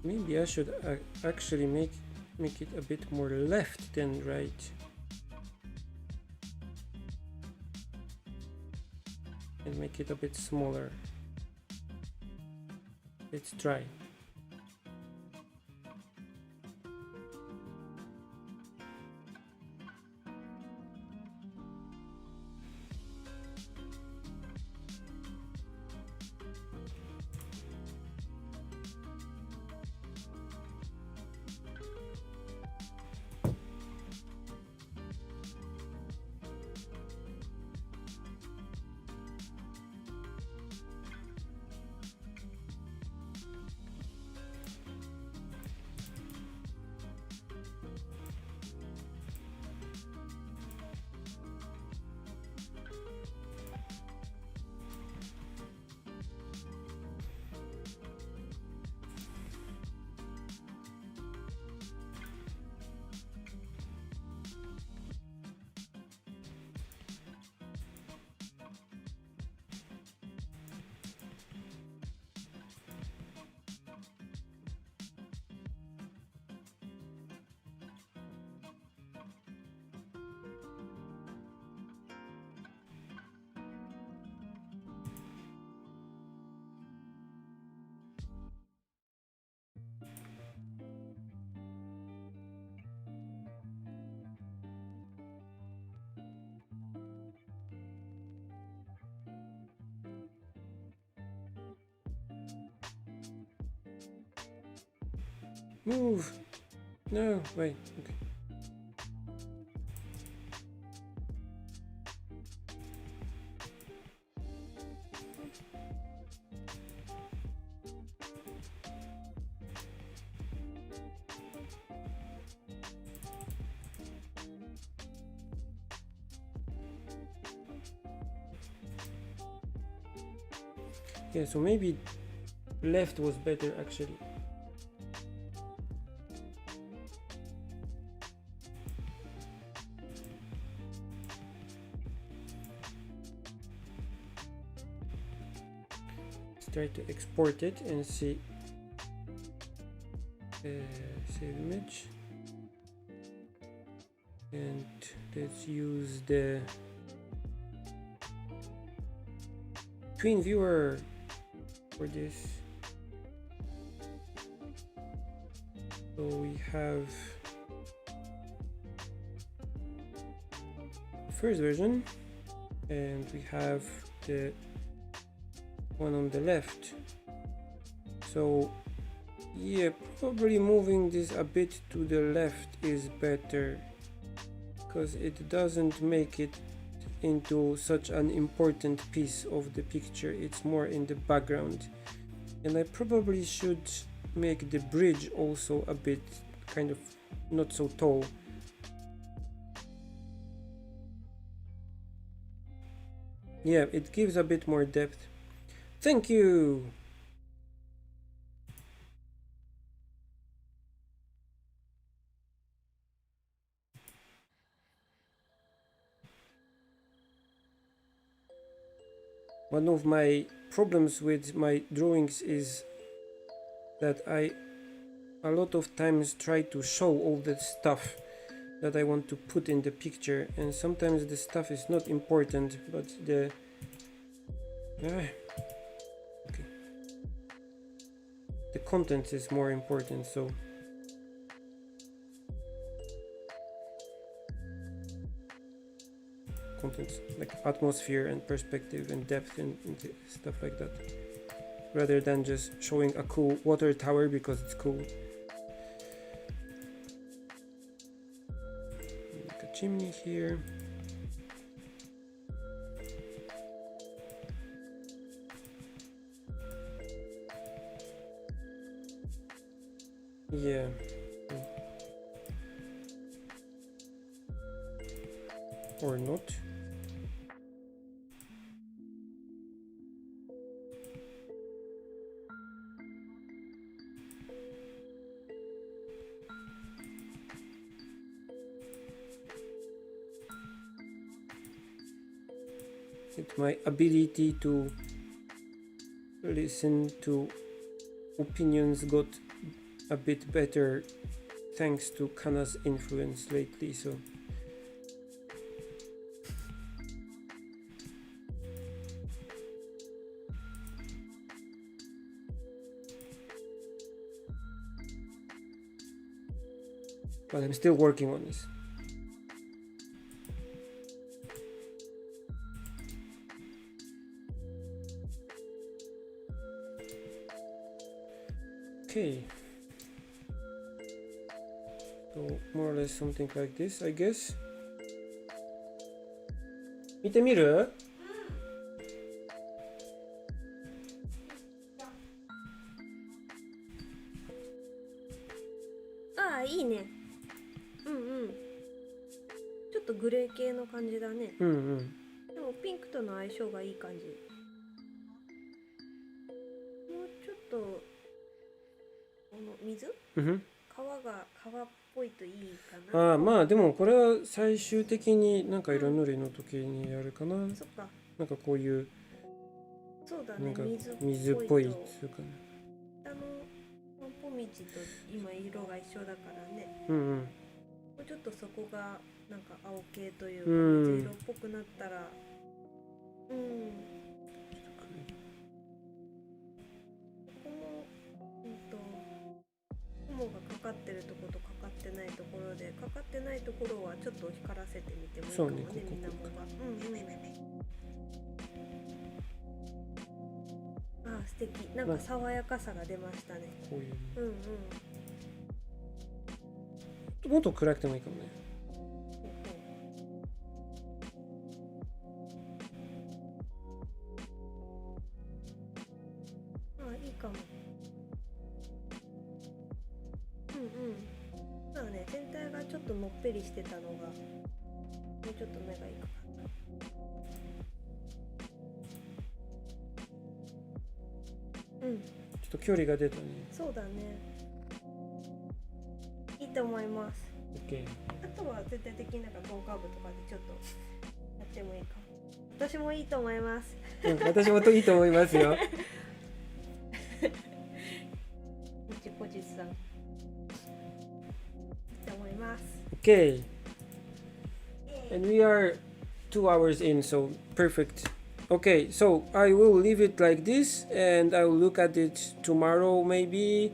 Maybe I should actually make it a bit more left than right. And make it a bit smaller. Let's try. Move. No, wait. Okay. Yeah, so maybe left was better actually. Let's try to export it and see. Save image. And let's use the twin viewer for this. So we have the first version and we have the one on the left. So yeah, probably moving this a bit to the left is better because it doesn't make it into such an important piece of the picture. It's more in the background, and I probably should make the bridge also a bit kind of not so tall. Yeah, it gives a bit more depth. Thank you. One of my problems with my drawings is that I a lot of times try to show all the stuff that I want to put in the picture, and sometimes the stuff is not important, but the okay, the content is more important. So content like atmosphere and perspective and depth and stuff like that, rather than just showing a cool water tower because it's cool. Like a chimney here. Yeah. Or not. It's my ability to listen to opinions got a bit better thanks to Kana's influence lately, so but I'm still working on this. Okay, so more or less something like this, I guess. 見てみる？ああ、いいね。うんうん。ちょっとグレー系の感じだね。うんうん。でもピンクとの相性がいい感じ。もうちょっとこの水？川っぽいといいかな。ああ、まあでもこれは最終的になんか色塗りの時にやるかな。そっか。なんかこういうそうだね、なんか水っぽいっていうかね。ポンポミチと今色が一緒だからね。うんうん。もうちょっとそこがなんか青系というか水色っぽくなったら、ここも雲がかかってるところとかかってないところで、かかってないところはちょっと光らせてみてもいいかもね、水面が。ああ、素敵。なんか爽やかさが出ましたね。こういう。もっと暗くてもいいかもね。あ、いいかも。そうだね、全体がちょっとのっぺりしてたのがもうちょっと目がいいかな。ちょっと距離が出たね。そうだね、いいと思います。 OK。 あとは絶対的になんかゴンカーブとかでちょっとやってもいいかも。私もいいと思います。私もいいと思いますよ。みちこじさん、いいと思います。 Okay, and we are 2 hours in, so perfect. Okay, so I will leave it like this and I will look at it tomorrow maybe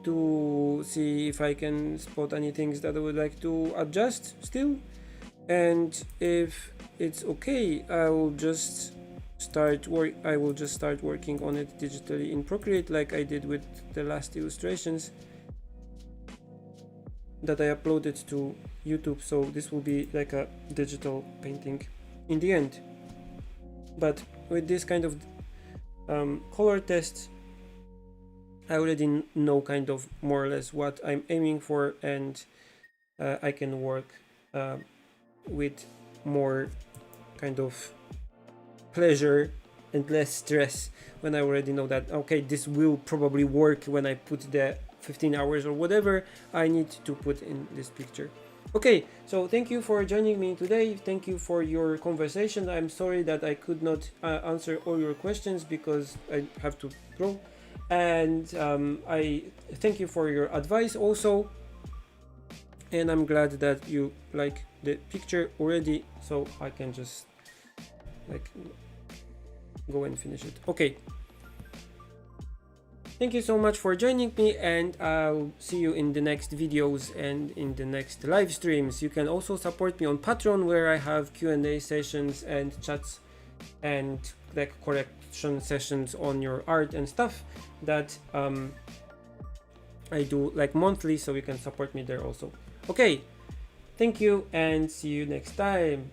to see if I can spot any things that I would like to adjust still. And if it's okay, I will just start working on it digitally in Procreate like I did with the last illustrations that I uploaded to YouTube. So this will be like a digital painting in the end. But with this kind of color test, I already know kind of more or less what I'm aiming for, and I can work with more kind of pleasure and less stress when I already know that, okay, this will probably work when I put the 15 hours or whatever I need to put in this picture. Okay, so thank you for joining me today. Thank you for your conversation. I'm sorry that I could not answer all your questions because I have to go. And I thank you for your advice also. And I'm glad that you like the picture already, so I can just like go and finish it. Okay. Thank you so much for joining me, and I'll see you in the next videos and in the next live streams. You can also support me on Patreon, where I have Q&A sessions and chats and like correction sessions on your art and stuff that I do like monthly, so you can support me there also. Okay, thank you and see you next time.